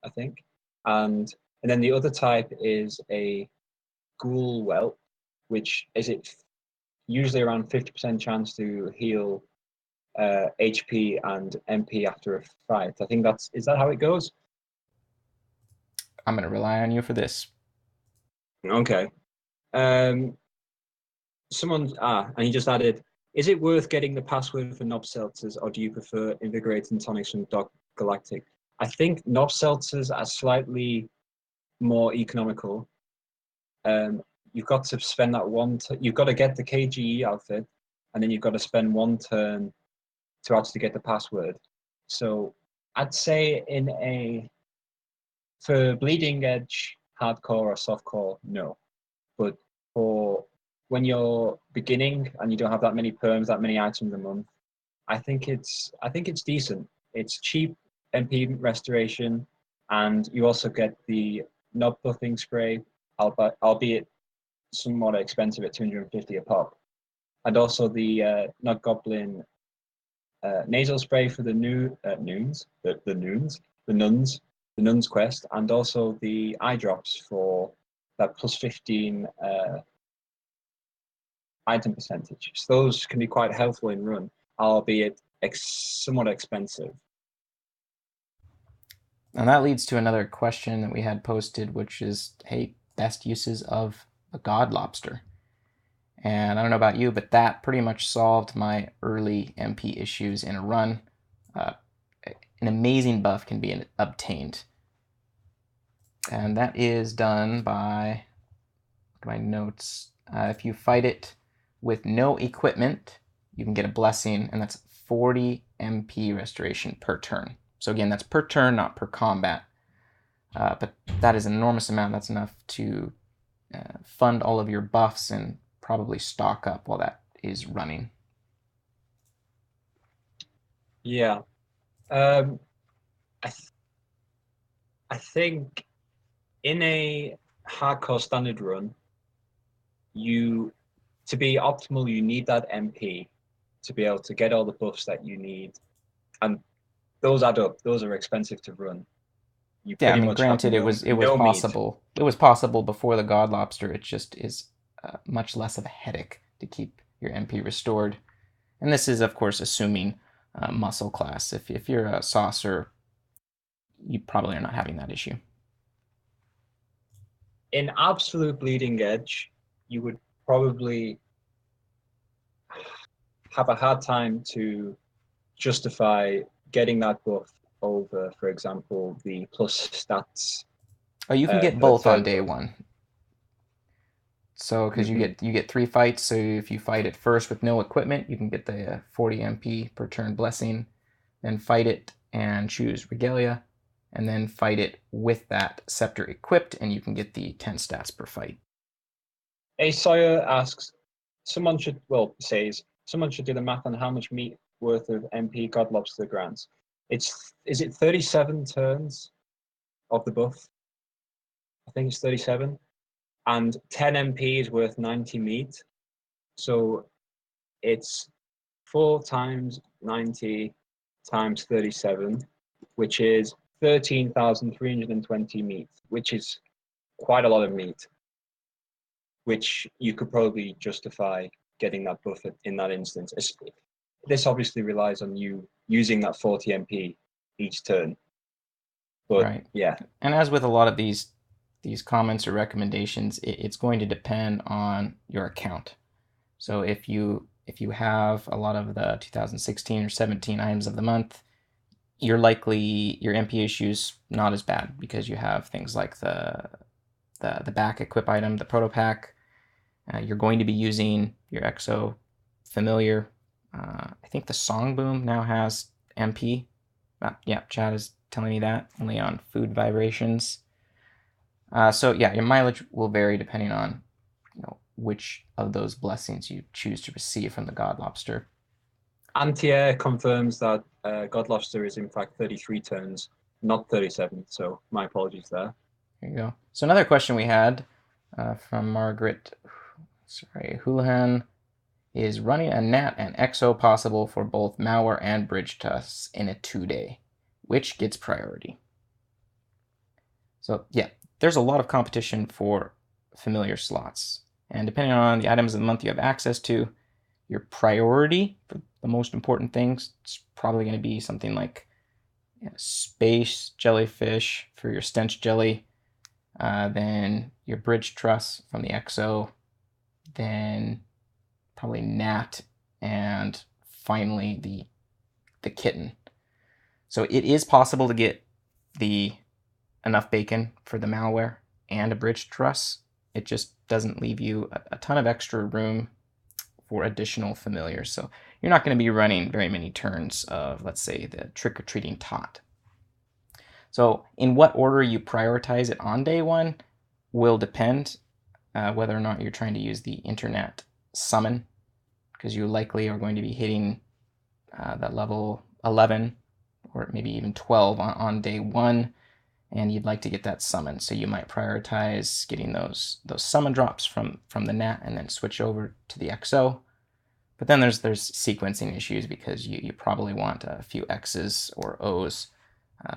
S1: I think. And then the other type is a ghoul welt, which is it usually around 50% chance to heal HP and MP after a fight. I think is that how it goes?
S2: I'm going to rely on you for this.
S1: Okay. And he just added, is it worth getting the password for knob seltzers, or do you prefer invigorating tonics from Doc Galactic? I think knob seltzers are slightly more economical. You've got to spend that you've got to get the KGE outfit, and then you've got to spend one turn to actually get the password. So I'd say for bleeding edge, hardcore or softcore, no. But for when you're beginning and you don't have that many perms, that many items a month, I think it's decent. It's cheap MP restoration, and you also get the knob buffing spray, albeit somewhat expensive at 250 a pop, and also the Knob Goblin nasal spray for the nuns quest, and also the eye drops for that plus 15 item percentage. So those can be quite helpful in run, albeit somewhat expensive.
S2: And that leads to another question that we had posted, which is, hey, best uses of a god lobster. And I don't know about you, but that pretty much solved my early MP issues in a run. An amazing buff can be obtained. And that is done by, my notes, if you fight it with no equipment, you can get a blessing, and that's 40 MP restoration per turn. So again, that's per turn, not per combat. But that is an enormous amount. That's enough to fund all of your buffs and probably stock up while that is running.
S1: Yeah. I think in a hardcore standard run, to be optimal, you need that MP to be able to get all the buffs that you need. And those add up. Those are expensive to run.
S2: Yeah, I mean, granted, it was possible. It was possible before the God Lobster. It just is much less of a headache to keep your MP restored. And this is, of course, assuming muscle class. If you're a saucer, you probably are not having that issue.
S1: In absolute bleeding edge, you would probably have a hard time to justify getting that buff over, for example, the plus stats.
S2: Oh, you can get both on day one. So, because you get 3 fights, so if you fight it first with no equipment, you can get the 40 MP per turn blessing, then fight it and choose Regalia, and then fight it with that scepter equipped, and you can get the 10 stats per fight.
S1: A Sawyer asks, someone should do the math on how much meat worth of MP God Lobster grants. Is it 37 turns of the buff? I think it's 37. And 10 MP is worth 90 meat. So it's 4 times 90 times 37, which is 13,320 meat, which is quite a lot of meat, which you could probably justify getting that buff in that instance. This obviously relies on you using that 40 MP each turn. But
S2: right.
S1: Yeah.
S2: And as with a lot of these comments or recommendations, it's going to depend on your account. So if if you have a lot of the 2016 or 17 items of the month, you're likely your MP issue's not as bad because you have things like the back equip item, the proto pack. You're going to be using your EXO familiar. I think the Song Boom now has MP. Yeah, Chad is telling me that, only on food vibrations. So yeah, your mileage will vary depending on which of those blessings you choose to receive from the God Lobster.
S1: Antier confirms that God Lobster is in fact 33 turns, not 37. So my apologies there.
S2: There you go. So another question we had from Margaret, Houlihan, is running a NAT and EXO possible for both malware and bridge tests in a 2-day? Which gets priority? So yeah, there's a lot of competition for familiar slots. And depending on the items of the month you have access to, your priority for the most important things is probably going to be something like space jellyfish for your stench jelly, then your bridge truss from the EXO, then probably Nat, and finally the kitten. So it is possible to get enough bacon for the malware and a bridge truss. It just doesn't leave you a ton of extra room for additional familiars. So you're not going to be running very many turns of, let's say, the trick-or-treating tot. So in what order you prioritize it on day one will depend whether or not you're trying to use the internet summon, because you likely are going to be hitting that level 11 or maybe even 12 on day one, and you'd like to get that summon. So you might prioritize getting those summon drops from the NAT and then switch over to the XO. But then there's sequencing issues because you probably want a few X's or O's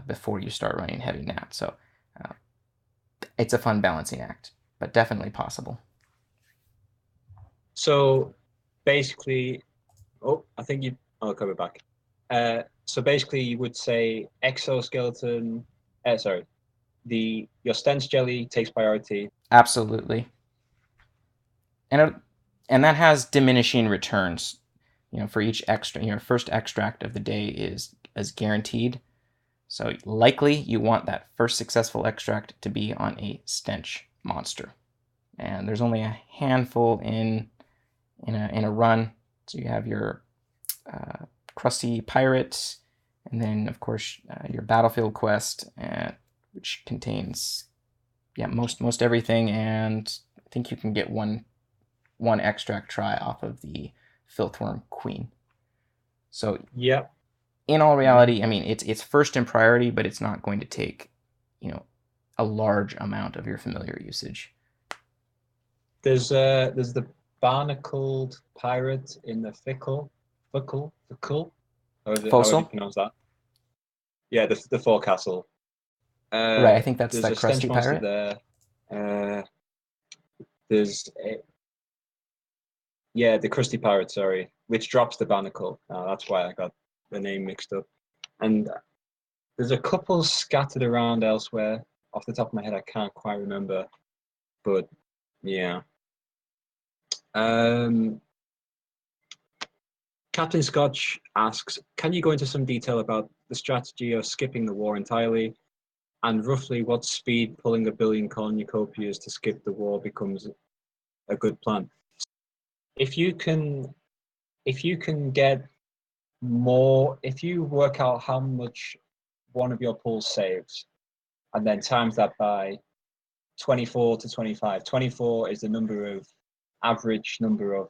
S2: before you start running heavy NAT. So it's a fun balancing act, but definitely possible.
S1: So basically, I think I'll cover back. So basically, you would say exoskeleton. Your stench jelly takes priority.
S2: Absolutely. And that has diminishing returns. For each extra, your first extract of the day is guaranteed. So likely you want that first successful extract to be on a stench monster. And there's only a handful in a run. So you have your crusty pirate, and then of course your battlefield quest, which contains most everything, and I think you can get one extract try off of the Filthworm Queen. So
S1: yeah,
S2: in all reality, I mean it's first in priority, but it's not going to take a large amount of your familiar usage.
S1: There's the barnacled pirate in the fickle. However you pronounce that. Yeah, the forecastle.
S2: Right, I think that's
S1: there's
S2: the
S1: a stench
S2: crusty
S1: monster
S2: pirate.
S1: There. The crusty pirate, sorry, which drops the barnacle. That's why I got the name mixed up. And there's a couple scattered around elsewhere. Off the top of my head, I can't quite remember. But yeah. Captain Scotch asks, can you go into some detail about the strategy of skipping the war entirely, and roughly what speed pulling 1 billion cornucopias to skip the war becomes a good plan? If you can get more, if you work out how much one of your pulls saves, and then times that by 24 to 25. 24 is the average number of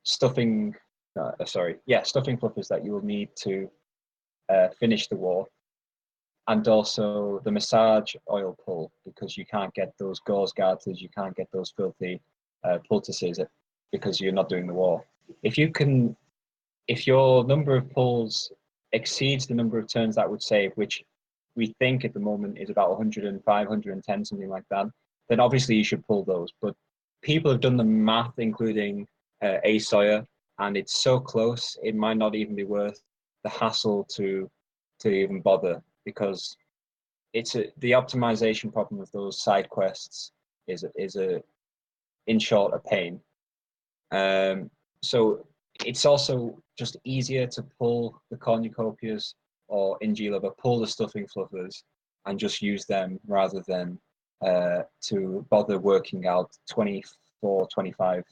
S1: stuffing fluffers that you will need to finish the war, and also the massage oil pull, because you can't get those gauze garters, you can't get those filthy poultices because you're not doing the war. If your number of pulls exceeds the number of turns that would save, which we think at the moment is about 105, 110, something like that, then obviously you should pull those. But people have done the math, including A. Sawyer, and it's so close, it might not even be worth the hassle to even bother, because the optimization problem of those side quests is in short a pain. So it's also just easier to pull the cornucopias or in G-Lover, pull the stuffing fluffers and just use them rather than to bother working out 24, 25,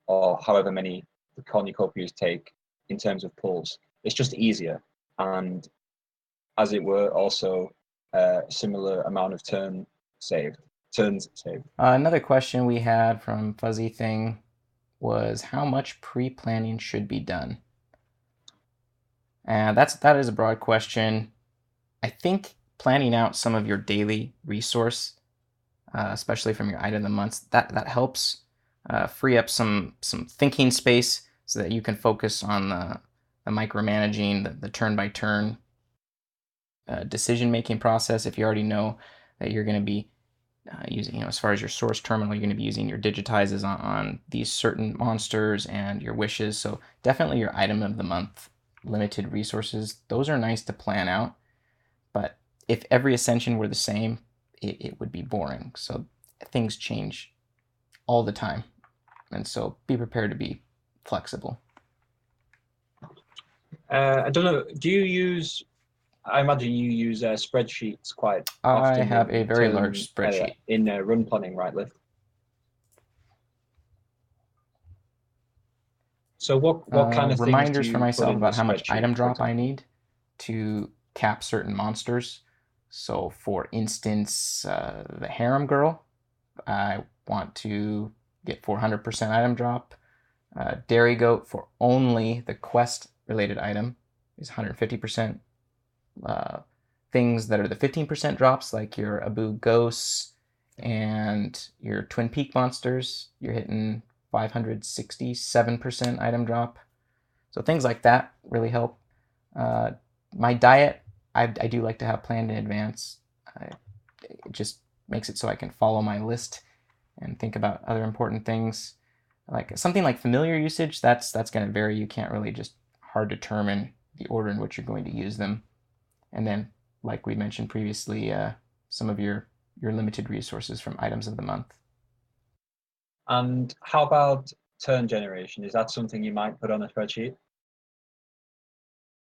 S1: or however many the cornucopias take in terms of pulls. It's just easier. And as it were, also similar amount of turns saved.
S2: Another question we had from Fuzzy Thing was how much pre-planning should be done? And that is a broad question. I think planning out some of your daily resource, especially from your item of the month, that helps free up some thinking space so that you can focus on the micromanaging, the turn-by-turn decision-making process. If you already know that you're going to be using, as far as your source terminal, you're going to be using your digitizes on these certain monsters and your wishes. So definitely your item of the month limited resources. Those are nice to plan out. But if every ascension were the same, it would be boring. So things change all the time. And so be prepared to be flexible.
S1: I don't know. Do you use? I imagine you use spreadsheets quite often.
S2: I have a very large spreadsheet
S1: in run planning, right, Lyft? So what kind of
S2: reminders
S1: things do
S2: for
S1: you put
S2: myself
S1: in
S2: about
S1: the
S2: how much
S1: spreadsheet,
S2: item
S1: for
S2: drop I
S1: example?
S2: need to cap certain monsters. So for instance, the Harem Girl, I want to get 400% item drop. Dairy Goat for only the quest related item is 150%. Things that are the 15% drops, like your Abu Ghosts and your Twin Peak monsters, you're hitting 567% item drop. So things like that really help. My diet, I do like to have planned in advance. It just makes it so I can follow my list and think about other important things. Like something like familiar usage, that's going to vary. You can't really just hard determine the order in which you're going to use them. And then, like we mentioned previously, some of your limited resources from items of the month.
S1: And how about turn generation? Is that something you might put on a spreadsheet?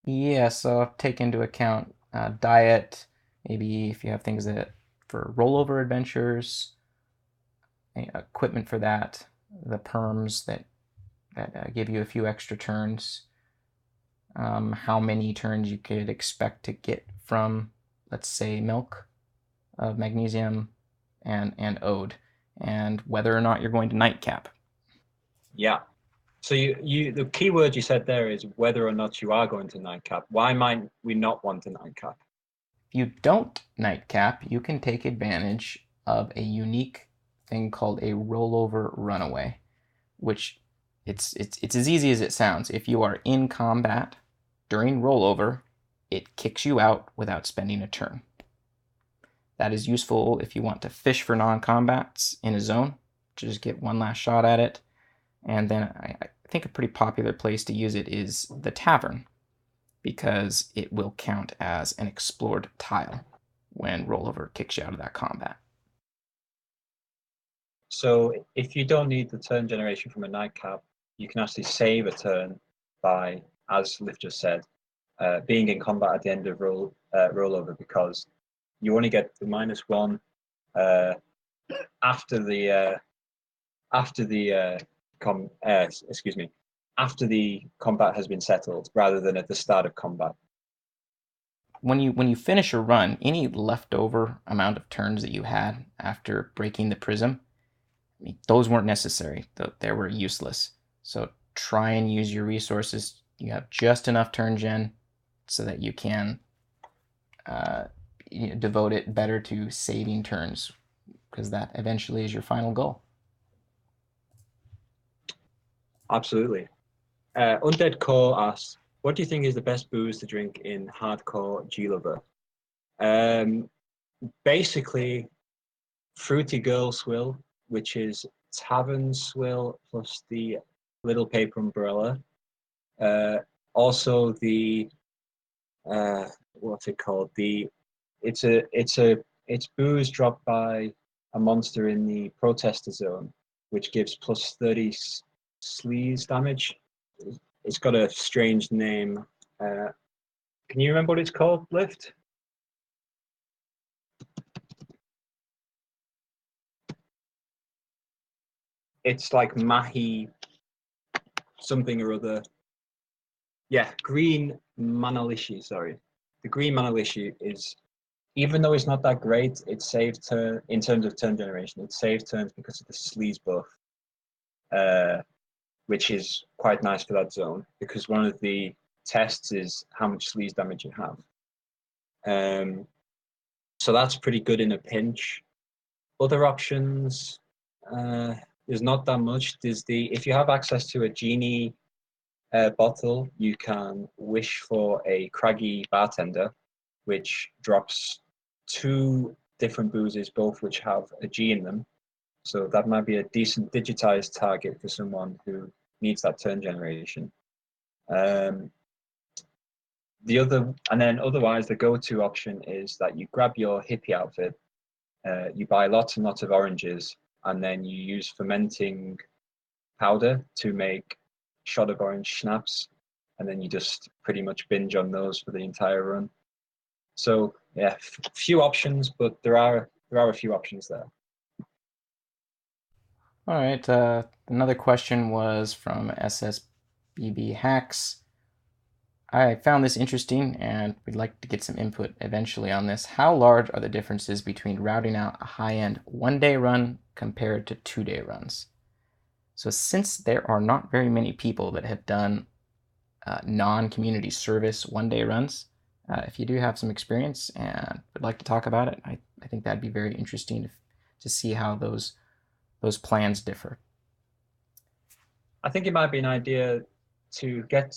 S2: Yeah, so take into account diet, maybe if you have things that for rollover adventures, equipment for that, the perms that give you a few extra turns, how many turns you could expect to get from, let's say, milk of magnesium and ode, and whether or not you're going to nightcap.
S1: Yeah. So you the key word you said there is whether or not you are going to nightcap. Why might we not want a nightcap?
S2: If you don't nightcap, you can take advantage of a unique thing called a rollover runaway, which it's as easy as it sounds. If you are in combat during rollover, it kicks you out without spending a turn. That is useful if you want to fish for non-combats in a zone, just get one last shot at it. And then I think a pretty popular place to use it is the tavern, because it will count as an explored tile when rollover kicks you out of that combat.
S1: So if you don't need the turn generation from a nightcap, you can actually save a turn by, as Lyft just said, being in combat at the end of rollover, because you only get the -1 after the after the combat has been settled, rather than at the start of combat.
S2: When you finish a run, any leftover amount of turns that you had after breaking the prism, I mean, those weren't necessary. They were useless. So try and use your resources. You have just enough turn gen so that you can devote it better to saving turns, because that eventually is your final goal.
S1: Absolutely. Undead Core asks, what do you think is the best booze to drink in hardcore G-Lover? Basically, Fruity Girl Swill, which is Tavern Swill plus the Little Paper Umbrella. Also the what's it called? It's booze dropped by a monster in the protester zone, which gives plus 30 sleaze damage it's got a strange name. Can you remember what it's called, Lyft? It's like Mahi something or other. Yeah, green Manalishi, sorry. The green Manalishi is, even though it's not that great, it saved turn in terms of turn generation. It saved turns because of the sleaze buff, which is quite nice for that zone, because one of the tests is how much sleaze damage you have. So that's pretty good in a pinch. Other options, there's not that much. There's if you have access to a genie bottle, you can wish for a craggy bartender, which drops 2 different boozes, both which have a G in them. So that might be a decent digitized target for someone who needs that turn generation. And then otherwise, the go-to option is that you grab your hippie outfit, you buy lots and lots of oranges, and then you use fermenting powder to make shot of orange schnapps, and then you just pretty much binge on those for the entire run. So yeah, few options, but there are a few options there.
S2: All right. Another question was from SSBB Hacks. I found this interesting, and we'd like to get some input eventually on this. How large are the differences between routing out a high-end one-day run compared to 2-day runs? So since there are not very many people that have done non-community service one-day runs, if you do have some experience and would like to talk about it, I think that'd be very interesting to see how those plans differ.
S1: I think it might be an idea to get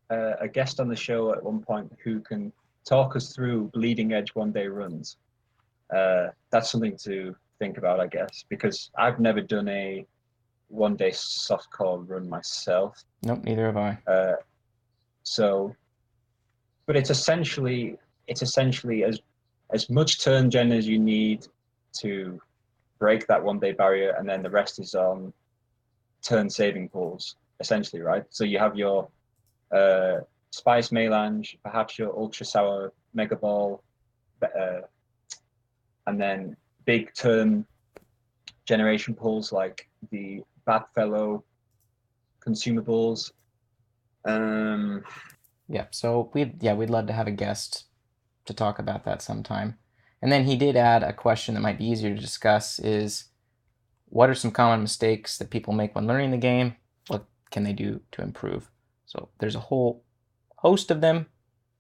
S1: a guest on the show at one point who can talk us through bleeding edge one-day runs. That's something to think about, I guess, because I've never done a one-day softcore run myself.
S2: Nope, neither have I.
S1: But it's essentially as much turn gen as you need to break that one-day barrier, and then the rest is on turn saving pools, essentially, right? So you have your Spice Melange, perhaps your Ultra Sour Mega Ball, and then big turn generation pools like the Bat Fellow consumables.
S2: Yeah, so we'd love to have a guest to talk about that sometime. And then he did add a question that might be easier to discuss is, what are some common mistakes that people make when learning the game? What can they do to improve? So there's a whole host of them,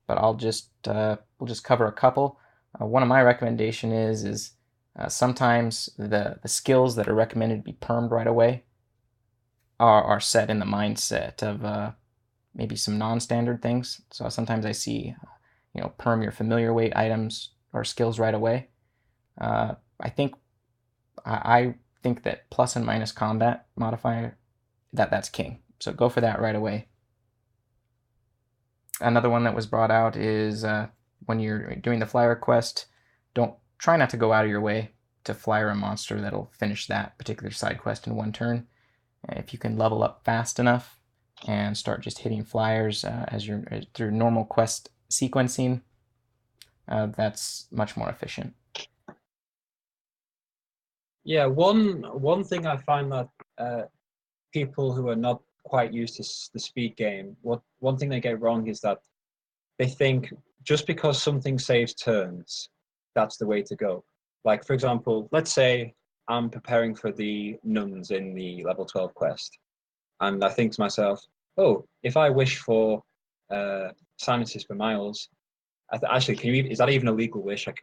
S2: but we'll just cover a couple. One of my recommendation is sometimes the skills that are recommended to be permed right away are set in the mindset of maybe some non-standard things. So sometimes I see, perm your familiar weight items or skills right away. I think that plus and minus combat modifier, that's king. So go for that right away. Another one that was brought out is when you're doing the flyer quest, try not to go out of your way to flyer a monster that'll finish that particular side quest in one turn. If you can level up fast enough and start just hitting flyers through normal quest sequencing, that's much more efficient.
S1: Yeah, one thing I find that people who are not quite used to the speed game, one thing they get wrong is that they think just because something saves turns, that's the way to go. Like, for example, let's say I'm preparing for the nuns in the level 12 quest, and I think to myself, oh, if I wish for sinuses for miles, actually, is that even a legal wish? I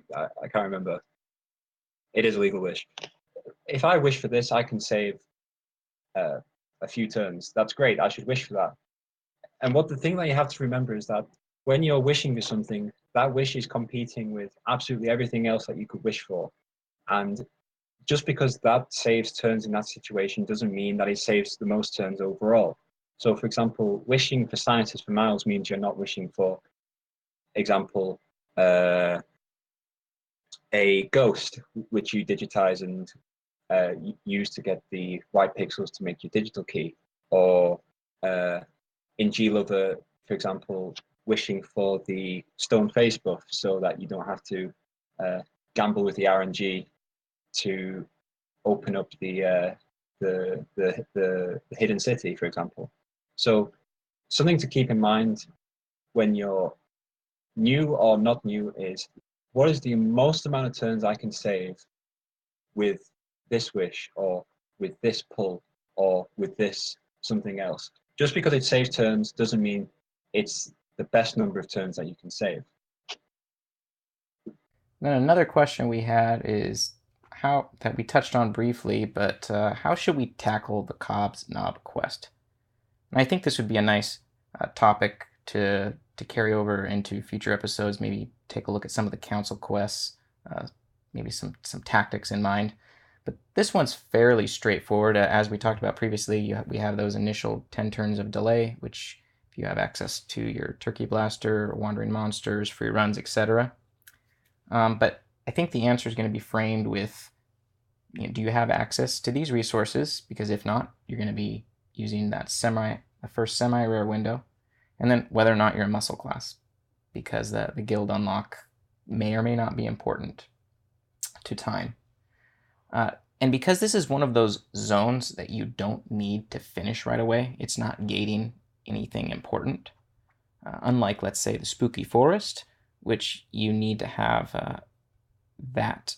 S1: can't remember. It is a legal wish. If I wish for this, I can save a few turns. That's great. I should wish for that. And the thing that you have to remember is that when you're wishing for something, that wish is competing with absolutely everything else that you could wish for. And just because that saves turns in that situation doesn't mean that it saves the most turns overall. So, for example, wishing for sinuses for miles means you're not wishing for, example, a ghost, which you digitize and use to get the white pixels to make your digital key, or in G-Lover, for example, wishing for the stone face buff so that you don't have to gamble with the RNG to open up the hidden city, for example. So something to keep in mind when you're new or not new is, what is the most amount of turns I can save with this wish, or with this pull, or with this something else? Just because it saves turns doesn't mean it's the best number of turns that you can save.
S2: Then another question we had is how, that we touched on briefly, but how should we tackle the Cobb's Knob quest? And I think this would be a nice topic to carry over into future episodes. Maybe take a look at some of the council quests, maybe some tactics in mind. But this one's fairly straightforward. As we talked about previously, we have those initial 10 turns of delay, which if you have access to your Turkey Blaster, Wandering Monsters, free runs, etc. But I think the answer is going to be framed with, do you have access to these resources? Because if not, you're going to be using that the first semi-rare window, and then whether or not you're a muscle class, because the guild unlock may or may not be important to time. And because this is one of those zones that you don't need to finish right away, it's not gating anything important. Unlike, let's say, the Spooky Forest, which you need to have that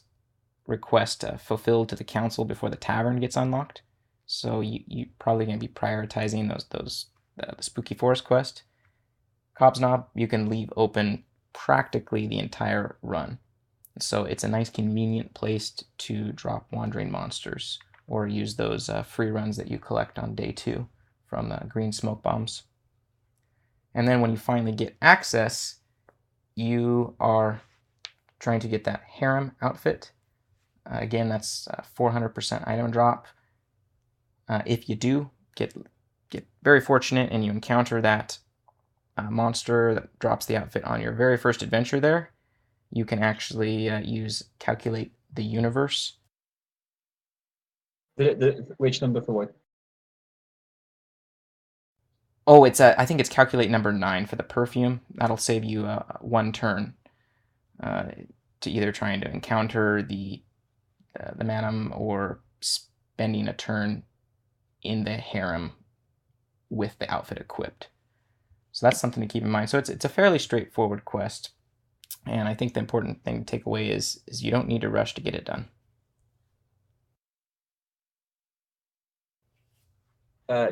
S2: request fulfilled to the council before the tavern gets unlocked. So you're probably going to be prioritizing the Spooky Forest quest. Cobb's Knob, you can leave open practically the entire run. So it's a nice convenient place to drop Wandering Monsters or use those free runs that you collect on day 2 from green smoke bombs. And then when you finally get access, you are trying to get that harem outfit. Again, that's 400% item drop. If you do get very fortunate and you encounter that monster that drops the outfit on your very first adventure there, you can actually use Calculate the Universe.
S1: Which number for what?
S2: Oh, I think it's Calculate number 9 for the perfume. That'll save you 1 turn to either trying to encounter the Manum or spending a turn in the harem with the outfit equipped. So that's something to keep in mind. So it's a fairly straightforward quest, and I think the important thing to take away is you don't need to rush to get it done.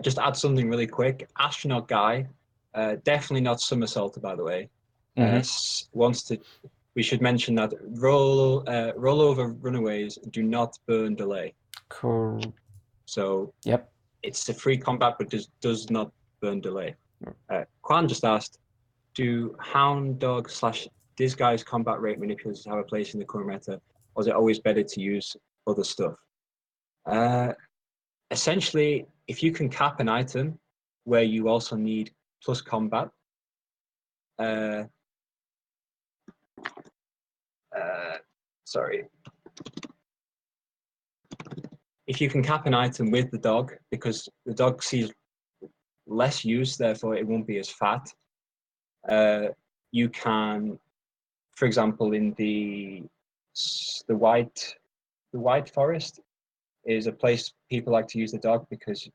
S1: Just add something really quick. Astronaut Guy, definitely not somersaulter, by the way. We should mention that rollover runaways do not burn delay.
S2: Cool.
S1: So
S2: yep,
S1: it's a free combat, but does not burn delay. Quan just asked, do Hound Dog / Disguise combat rate manipulators have a place in the current meta, or is it always better to use other stuff? Essentially, if you can cap an item where you also need plus combat, if you can cap an item with the dog, because the dog sees less use, therefore it won't be as fat, you can, for example, in the White Forest is a place people like to use the dog because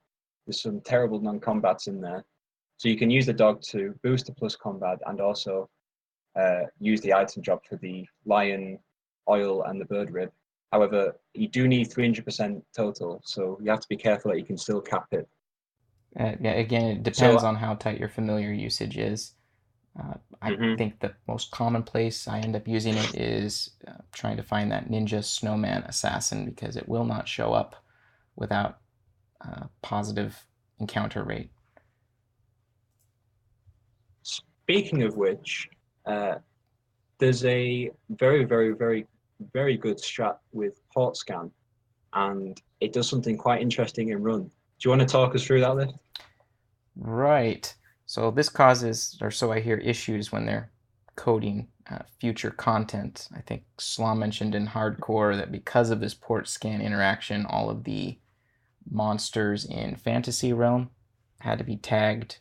S1: there's some terrible non-combats in there. So you can use the dog to boost the plus combat and also use the item drop for the lion, oil, and the bird rib. However, you do need 300% total, so you have to be careful that you can still cap it.
S2: Yeah, again, it depends on how tight your familiar usage is. I think the most common place I end up using it is trying to find that ninja snowman assassin, because it will not show up without positive encounter rate.
S1: Speaking of which, there's a very, very, very, very good strat with port scan, and it does something quite interesting in run. Do you want to talk us through that, Lyft?
S2: Right. So this causes, or so I hear, issues when they're coding future content. I think Slaw mentioned in Hardcore that because of this port scan interaction, all of the monsters in Fantasy Realm had to be tagged.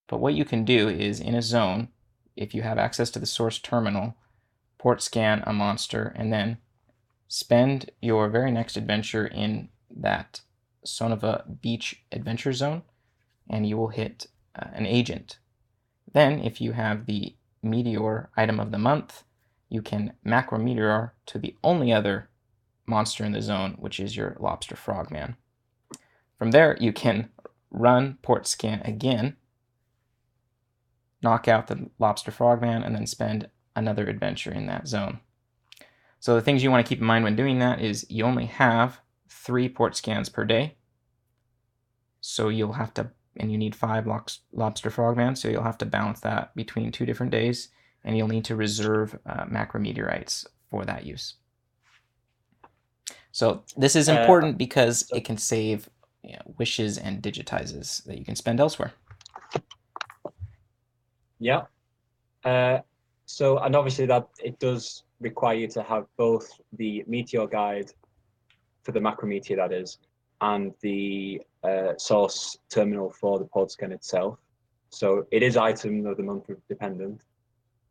S2: But what you can do is, in a zone, if you have access to the source terminal, port scan a monster, and then spend your very next adventure in that Sonova Beach adventure zone, and you will hit an agent. Then, if you have the Meteor item of the month, you can macro Meteor to the only other monster in the zone, which is your Lobster Frogman. From there, you can run port scan again, knock out the Lobster Frogman, and then spend another adventure in that zone. So the things you want to keep in mind when doing that is you only have 3 port scans per day. So you'll have to, and you need 5 Lobster Frogman, so you'll have to balance that between 2 different days, and you'll need to reserve macro meteorites for that use. So this is important because it can save wishes and digitizes that you can spend elsewhere.
S1: Yeah. So, and obviously that it does require you to have both the Meteor guide for the macro meteor, that is, and the source terminal for the port scan itself. So it is item of the month dependent.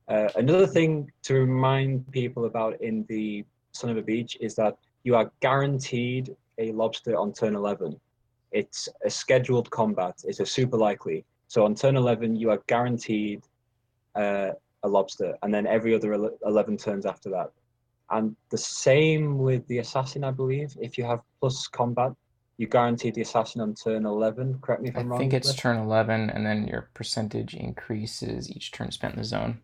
S1: Another thing to remind people about in the Sonova Beach is that you are guaranteed a lobster on turn 11. It's a scheduled combat. It's a super likely. So on turn 11, you are guaranteed a lobster, and then every other 11 turns after that. And the same with the assassin, I believe. If you have plus combat, you guarantee the assassin on turn 11. Correct me if I'm wrong.
S2: I think it's turn 11, and then your percentage increases each turn spent in the zone.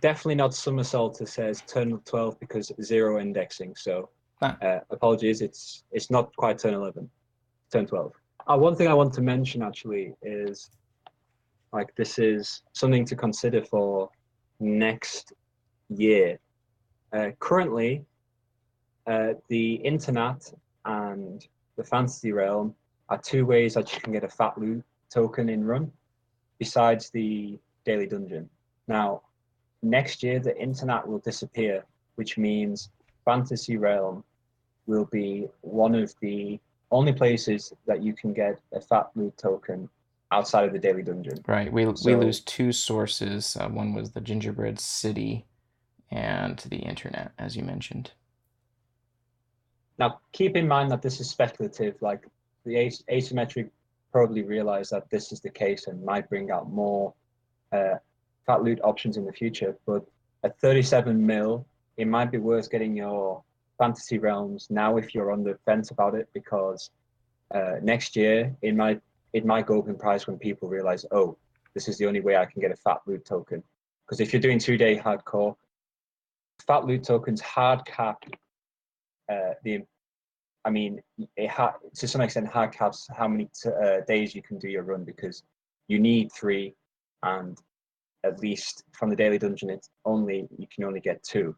S1: Definitely not Somersaulter says turn 12 because 0 indexing. So apologies, it's not quite turn 11, turn 12. One thing I want to mention actually is, like, this is something to consider for next year. Currently, the internet and the fantasy realm are 2 ways that you can get a fat loot token in run, besides the daily dungeon. Now, next year the internet will disappear, which means fantasy realm will be one of the only places that you can get a fat loot token outside of the daily dungeon.
S2: Right. We lose 2 sources. One was the Gingerbread City and the internet, as you mentioned.
S1: Now, keep in mind that this is speculative. Like, the asymmetric probably realize that this is the case and might bring out more fat loot options in the future. But at 37 mil, it might be worth getting your fantasy realms now if you're on the fence about it, because next year it might go up in price when people realize, oh, this is the only way I can get a fat loot token. Because if you're doing 2-day hardcore, fat loot tokens hard cap to some extent hard caps how many days you can do your run, because you need 3, and at least from the daily dungeon you can only get 2.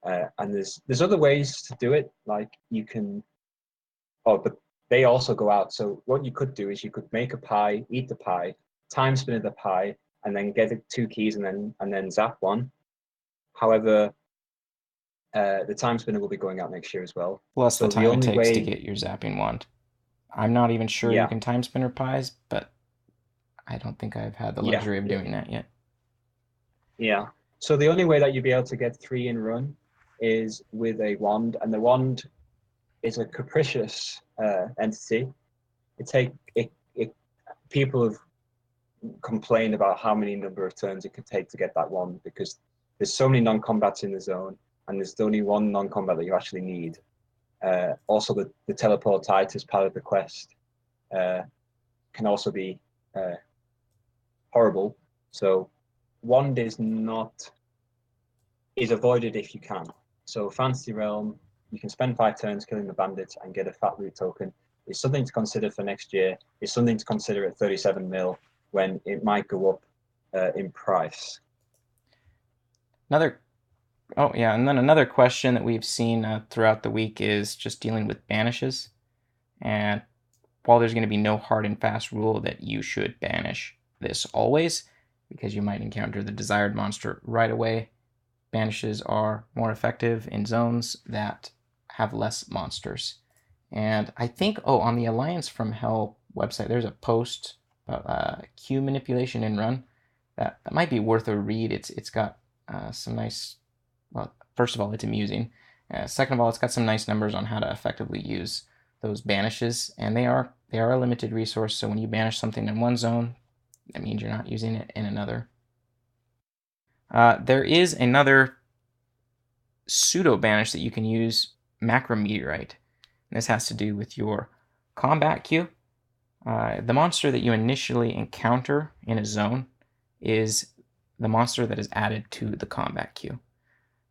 S1: And there's other ways to do it, like you can, but they also go out. So what you could do is you could make a pie, eat the pie, time spin the pie, and then get 2 keys and then zap 1. However, the time spinner will be going out next year as well.
S2: Plus
S1: so
S2: the time it takes to get your zapping wand. I'm not even sure you can time spinner pies, but I don't think I've had the luxury of doing that yet.
S1: Yeah. So the only way that you'll be able to get 3 in run is with a wand, and the wand is a capricious entity. People have complained about how many number of turns it could take to get that wand, because there's so many non-combats in the zone, and there's only 1 non-combat that you actually need. Also, the teleportitis part of the quest can also be horrible. So wand is avoided if you can. So fantasy realm, you can spend 5 turns killing the bandits and get a fat loot token. It's something to consider for next year. It's something to consider at 37 mil when it might go up in price.
S2: And then another question that we've seen throughout the week is just dealing with banishes. And while there's going to be no hard and fast rule that you should banish this always, because you might encounter the desired monster right away, banishes are more effective in zones that have less monsters. And I think, on the Alliance from Hell website, there's a post about Q manipulation in run. That might be worth a read. It's got some nice, well, first of all, it's amusing. Second of all, it's got some nice numbers on how to effectively use those banishes, and they are a limited resource. So when you banish something in one zone, that means you're not using it in another. There is another pseudo banish that you can use, Macro Meteorite. And this has to do with your combat queue. The monster that you initially encounter in a zone is the monster that is added to the combat queue.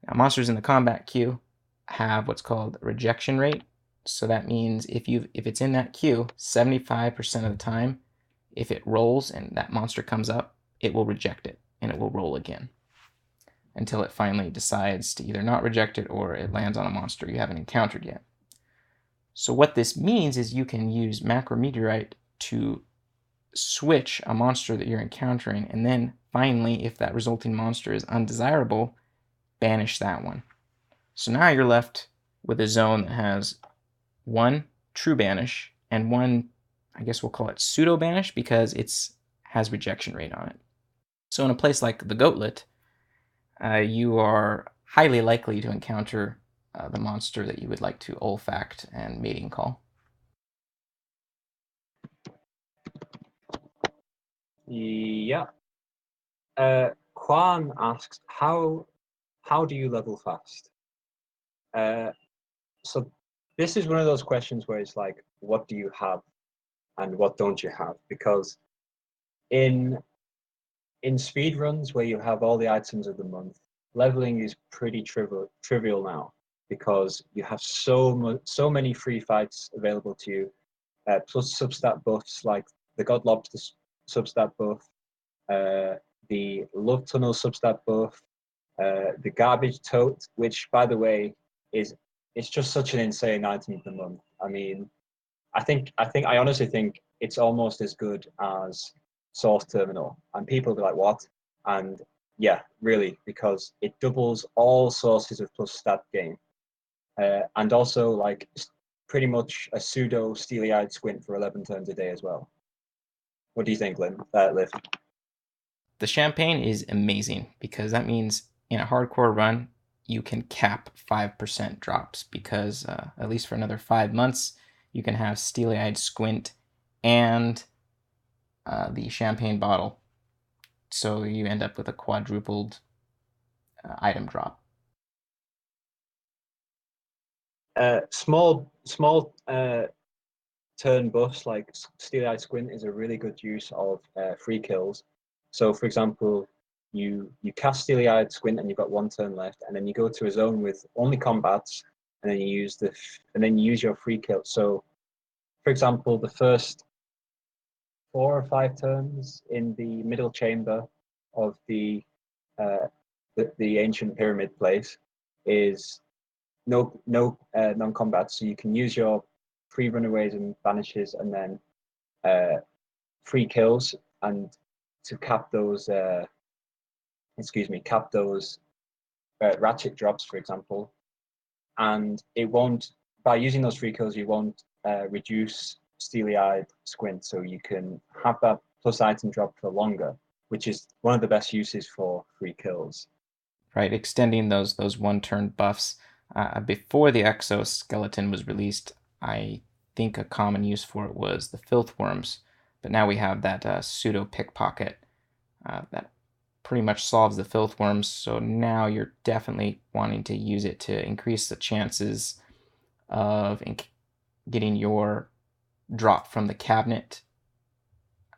S2: Now, monsters in the combat queue have what's called rejection rate. So that means if it's in that queue, 75% of the time, if it rolls and that monster comes up, it will reject it and it will roll again until it finally decides to either not reject it or it lands on a monster you haven't encountered yet. So what this means is you can use Macro Meteorite to switch a monster that you're encountering, and then finally, if that resulting monster is undesirable, banish that one. So now you're left with a zone that has one true banish and one, I guess we'll call it pseudo banish because it has rejection rate on it. So in a place like the Goatlet, you are highly likely to encounter the monster that you would like to olfact and mating call.
S1: Yeah. Kwan asks, how do you level fast? So this is one of those questions where it's like, what do you have and what don't you have? Because in speed runs where you have all the items of the month, leveling is pretty trivial now because you have so many free fights available to you, plus substat buffs like the God Lobster substat buff, the Love Tunnel substat buff, the Garbage Tote, which by the way it's just such an insane item of the month. I mean, I honestly think it's almost as good as Source Terminal, and people will be like, "What?" And yeah, really, because it doubles all sources of plus stat gain, and also like pretty much a pseudo steely-eyed squint for 11 turns a day as well. What do you think, Liv?
S2: The champagne is amazing because that means in a hardcore run you can cap 5% drops because at least for another 5 months you can have steely-eyed squint and the champagne bottle, so you end up with a quadrupled item drop.
S1: Small turn buffs like steely-eyed squint is a really good use of free kills. So for example, you cast steely-eyed squint and you've got 1 turn left, and then you go to a zone with only combats, and then you use your free kill. So for example, the first 4 or 5 turns in the middle chamber of the ancient pyramid place is no non-combat, so you can use your free runaways and vanishes and then free kills and to cap those ratchet drops, for example. And it won't, by using those free kills, you won't reduce steely-eyed squint, so you can have that plus item drop for longer, which is one of the best uses for free kills.
S2: Right, extending those 1-turn buffs. Before the exoskeleton was released, I think a common use for it was the filth worms, but now we have that pseudo pickpocket that pretty much solves the filth worms. So now you're definitely wanting to use it to increase the chances of getting your drop from the cabinet,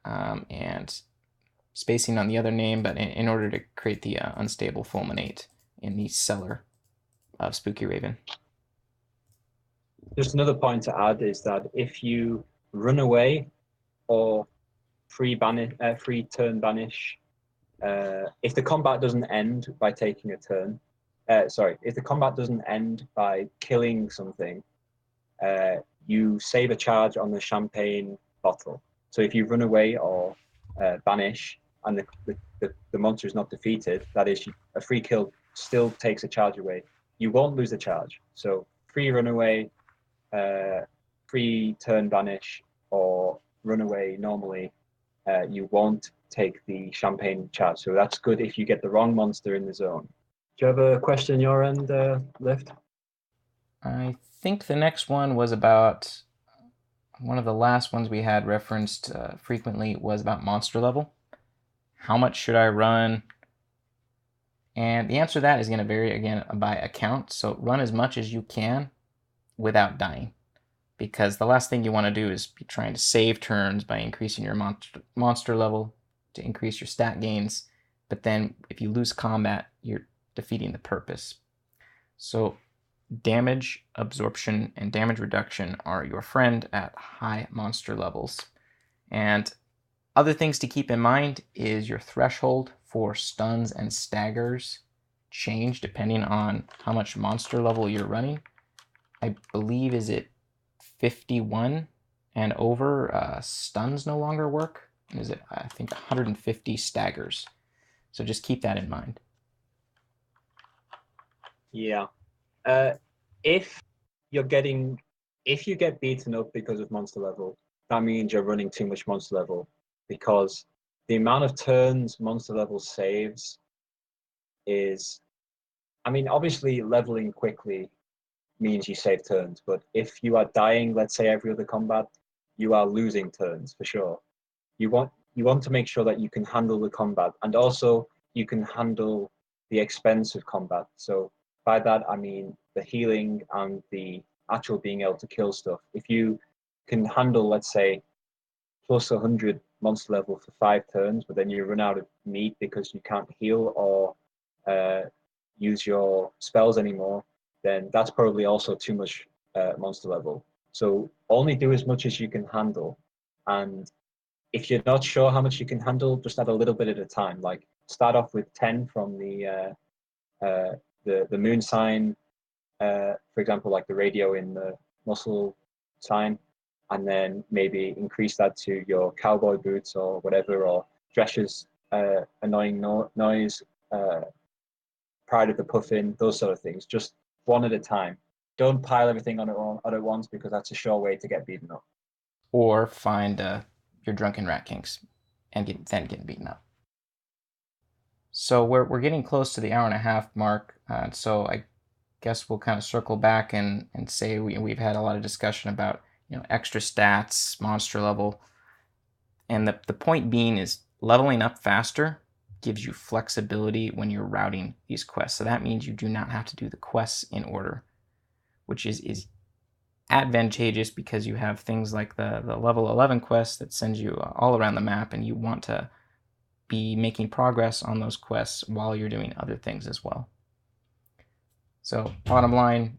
S2: and spacing on the other name, but in order to create the unstable fulminate in the cellar of Spooky Raven.
S1: Just another point to add is that if you run away or free turn banish, if the combat doesn't end by taking a turn, if the combat doesn't end by killing something, you save a charge on the champagne bottle. So if you run away or banish and the monster is not defeated, that is, a free kill still takes a charge away. You won't lose the charge. So free runaway, free turn banish or runaway normally, you won't take the champagne charge. So that's good if you get the wrong monster in the zone. Do you have a question on your end, Lyft?
S2: I think the next one was about, one of the last ones we had referenced frequently was about monster level. How much should I run? And the answer to that is going to vary, again, by account. So run as much as you can without dying, because the last thing you want to do is be trying to save turns by increasing your monster level to increase your stat gains. But then if you lose combat, you're defeating the purpose. So damage absorption and damage reduction are your friend at high monster levels. And other things to keep in mind is your threshold for stuns and staggers change depending on how much monster level you're running. I believe, is it 51 and over, stuns no longer work? And is it, I think, 150 staggers? So just keep that in mind.
S1: Yeah. If you get beaten up because of monster level, that means you're running too much monster level, because the amount of turns monster level saves is, I mean, obviously leveling quickly means you save turns, but if you are dying, let's say every other combat, you are losing turns for sure. You want to make sure that you can handle the combat, and also you can handle the expense of combat. So by that I mean the healing and the actual being able to kill stuff. If you can handle, let's say, plus 100 monster level for 5 turns, but then you run out of meat because you can't heal or use your spells anymore, then that's probably also too much monster level. So only do as much as you can handle, and if you're not sure how much you can handle, just add a little bit at a time. Like start off with 10 from the moon sign, for example, like the radio in the muscle sign, and then maybe increase that to your cowboy boots or whatever, or Drescher's annoying noise, Pride of the Puffin, those sort of things. Just one at a time. Don't pile everything on at once, because that's a sure way to get beaten up.
S2: Or find your drunken rat kinks and then get beaten up. So we're getting close to the hour and a half mark. So I guess we'll kind of circle back and say we've had a lot of discussion about, extra stats, monster level. And the point being is leveling up faster gives you flexibility when you're routing these quests. So that means you do not have to do the quests in order, which is advantageous because you have things like the level 11 quest that sends you all around the map, and you want to be making progress on those quests while you're doing other things as well. So bottom line,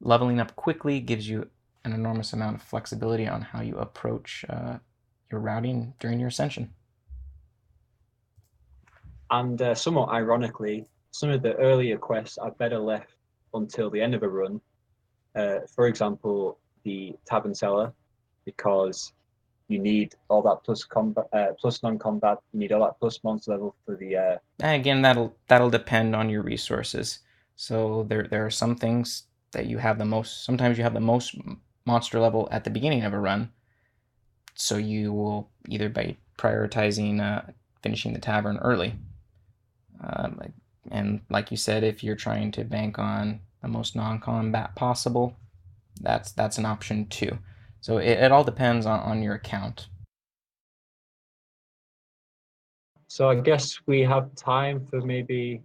S2: leveling up quickly gives you an enormous amount of flexibility on how you approach your routing during your ascension.
S1: And somewhat ironically, some of the earlier quests are better left until the end of a run. For example, the Tavern Cellar, because you need all that plus combat, plus non-combat. You need all that plus monster level for the.
S2: Again, that'll depend on your resources. So there are some things that you have the most. Sometimes you have the most monster level at the beginning of a run. So you will either by prioritizing finishing the tavern early. And like you said, if you're trying to bank on the most non-combat possible, that's an option too. So it all depends on your account.
S1: So I guess we have time for maybe,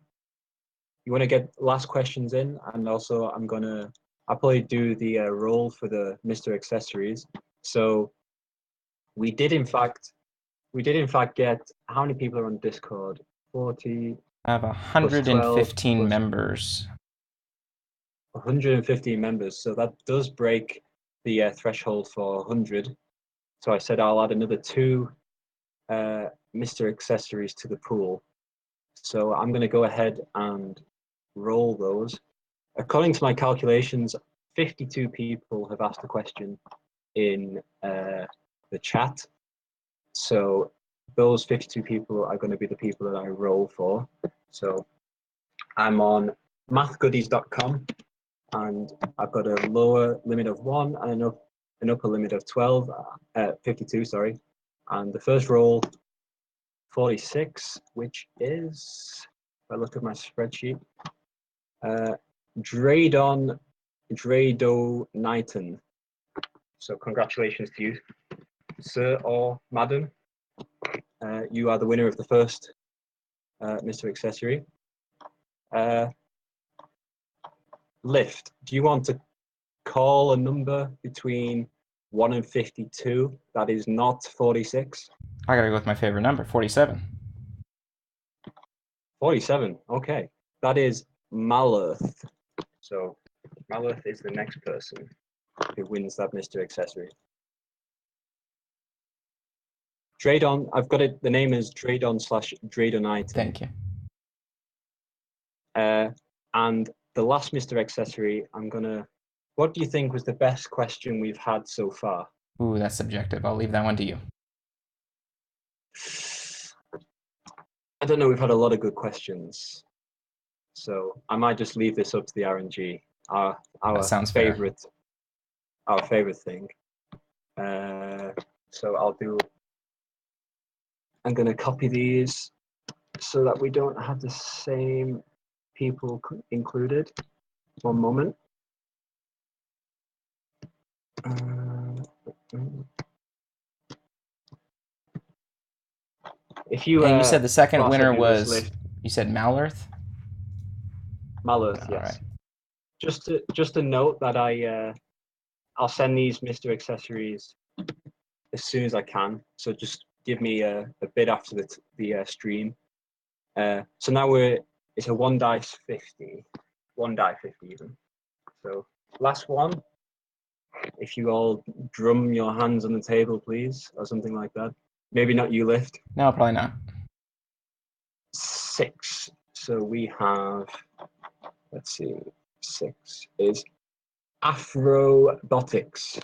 S1: you want to get last questions in, and also I'll probably do the roll for the Mr. Accessories. So we did in fact get, how many people are on Discord? 40.
S2: I have 115
S1: plus
S2: members.
S1: 115 members. So that does break the threshold for 100. So I said I'll add another 2 Mr. Accessories to the pool. So I'm going to go ahead and roll those. According to my calculations, 52 people have asked a question in the chat. So those 52 people are going to be the people that I roll for. So I'm on mathgoodies.com, and I've got a lower limit of 1 and an upper limit of 52, sorry. And the first roll, 46, which is, if I look at my spreadsheet, Dradon Knighton. So congratulations to you, sir or madam. You are the winner of the first Mr. Accessory. Lyft, do you want to call a number between 1 and 52 that is not 46?
S2: I gotta go with my favorite number, 47.
S1: 47, okay. That is Malurth. So Malurth is the next person who wins that Mr. Accessory. Dradon, I've got it, the name is Dradon/Dradonite.
S2: Thank you.
S1: And the last Mr. Accessory, what do you think was the best question we've had so far?
S2: Ooh, that's subjective. I'll leave that one to you.
S1: I don't know, we've had a lot of good questions. So I might just leave this up to the RNG. Our
S2: That sounds fair.
S1: Our favorite thing. So I'm going to copy these so that we don't have the same people included. One moment. If you,
S2: and you said the second winner was,
S1: Lyft,
S2: you said Malurth?
S1: Malurth, yes.
S2: Right.
S1: Just a note that I'll send these Mr. Accessories as soon as I can. So just give me a bit after the stream. So now it's a 1 dice 50, 1 die 50 even. So last one. If you all drum your hands on the table, please, or something like that. Maybe not you, Lyft.
S2: No, probably not.
S1: 6. So we have, let's see, 6 is Afrobotics.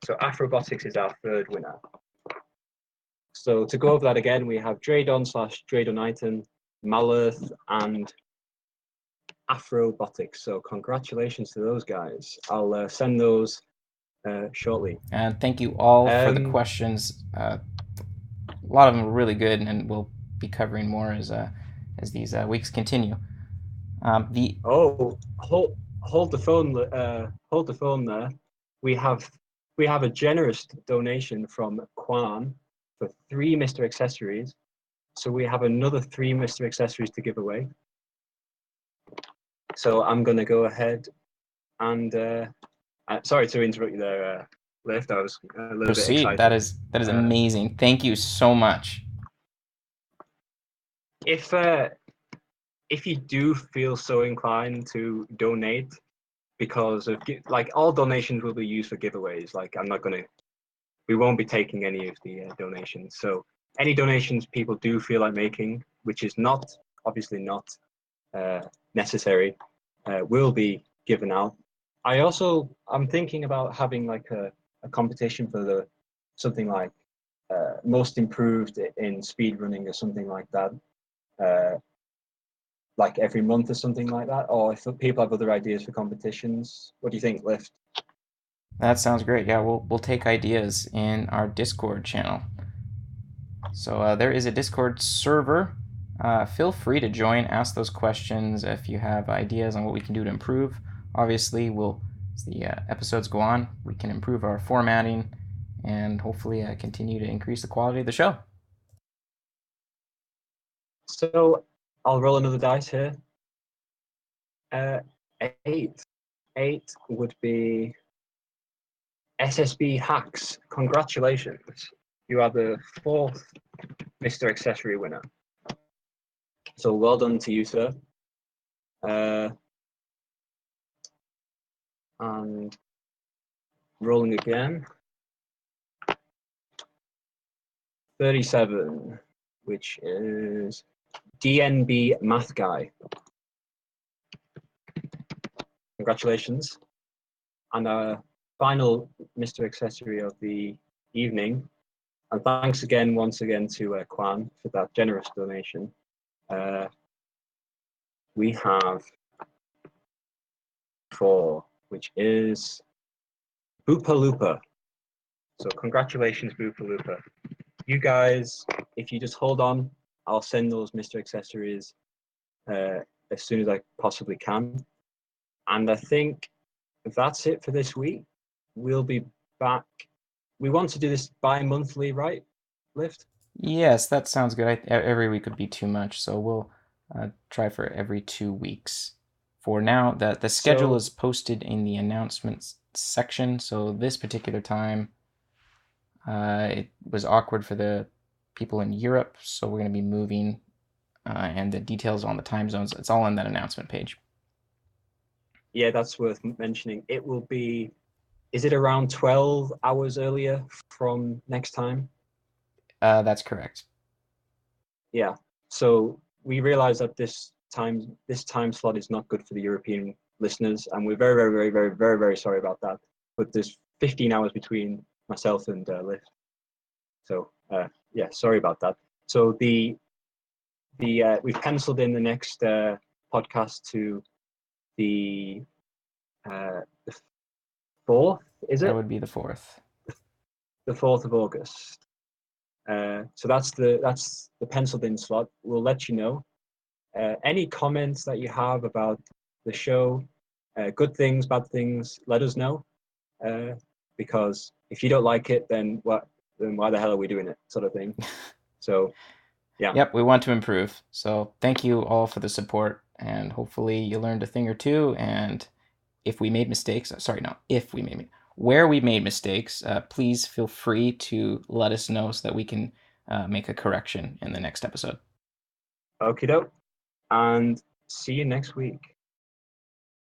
S1: So Afrobotics is our third winner. So to go over that again, we have Dradon/Dradoniton, Malurth, and Afrobotics. So congratulations to those guys. I'll send those shortly.
S2: And thank you all for the questions. A lot of them were really good, and we'll be covering more as these weeks continue.
S1: Hold the phone. Hold the phone there. We have a generous donation from Quan for 3 Mr. Accessories. So we have another 3 Mr. Accessories to give away. So I'm going to go ahead and sorry to interrupt you there, Lyft. I was a little bit excited.
S2: That is amazing. Thank you so much.
S1: If you do feel so inclined to donate, because of like all donations will be used for giveaways. Like we won't be taking any of the donations. So any donations people do feel like making, which is obviously not necessary, will be given out. I'm thinking about having like a competition for something like most improved in speed running or something like that. Like every month or something like that, or if people have other ideas for competitions. What do you think, Lyft?
S2: That sounds great. Yeah, we'll take ideas in our Discord channel. So there is a Discord server. Feel free to join, ask those questions if you have ideas on what we can do to improve. Obviously, as the episodes go on, we can improve our formatting and hopefully continue to increase the quality of the show.
S1: So I'll roll another dice here. 8. 8 would be SSB Hacks. Congratulations. You are the 4th Mr. Accessory winner. So well done to you, sir. And rolling again. 37, which is DNB Math Guy. Congratulations. And our final Mr. Accessory of the evening. And thanks again, once again, to Quan for that generous donation. We have 4, which is Boopaloopa. So congratulations, Boopaloopa. You guys, if you just hold on, I'll send those Mr. Accessories as soon as I possibly can. And I think that's it for this week. We'll be back. We want to do this bi-monthly, right, Lyft?
S2: Yes, that sounds good. Every week would be too much, so we'll try for every 2 weeks. For now, the schedule is posted in the announcements section, so this particular time, it was awkward for the people in Europe, so we're going to be moving, and the details on the time zones, it's all on that announcement page.
S1: Yeah, that's worth mentioning. It will be, is it around 12 hours earlier from next time?
S2: That's correct.
S1: Yeah. So we realize that this time slot is not good for the European listeners, and we're very, very, very, very, very, very sorry about that. But there's 15 hours between myself and Lyft. So yeah, sorry about that. So we've penciled in the next podcast to the 4th, is it?
S2: That would be the 4th.
S1: The 4th of August. So that's the penciled in slot. We'll let you know. Any comments that you have about the show, good things, bad things, let us know. Because if you don't like it, then why the hell are we doing it, sort of thing. So yeah.
S2: Yep, we want to improve. So thank you all for the support, and hopefully you learned a thing or two. And if we made mistakes, where we made mistakes, please feel free to let us know so that we can make a correction in the next episode.
S1: Okie doke. And see you next week.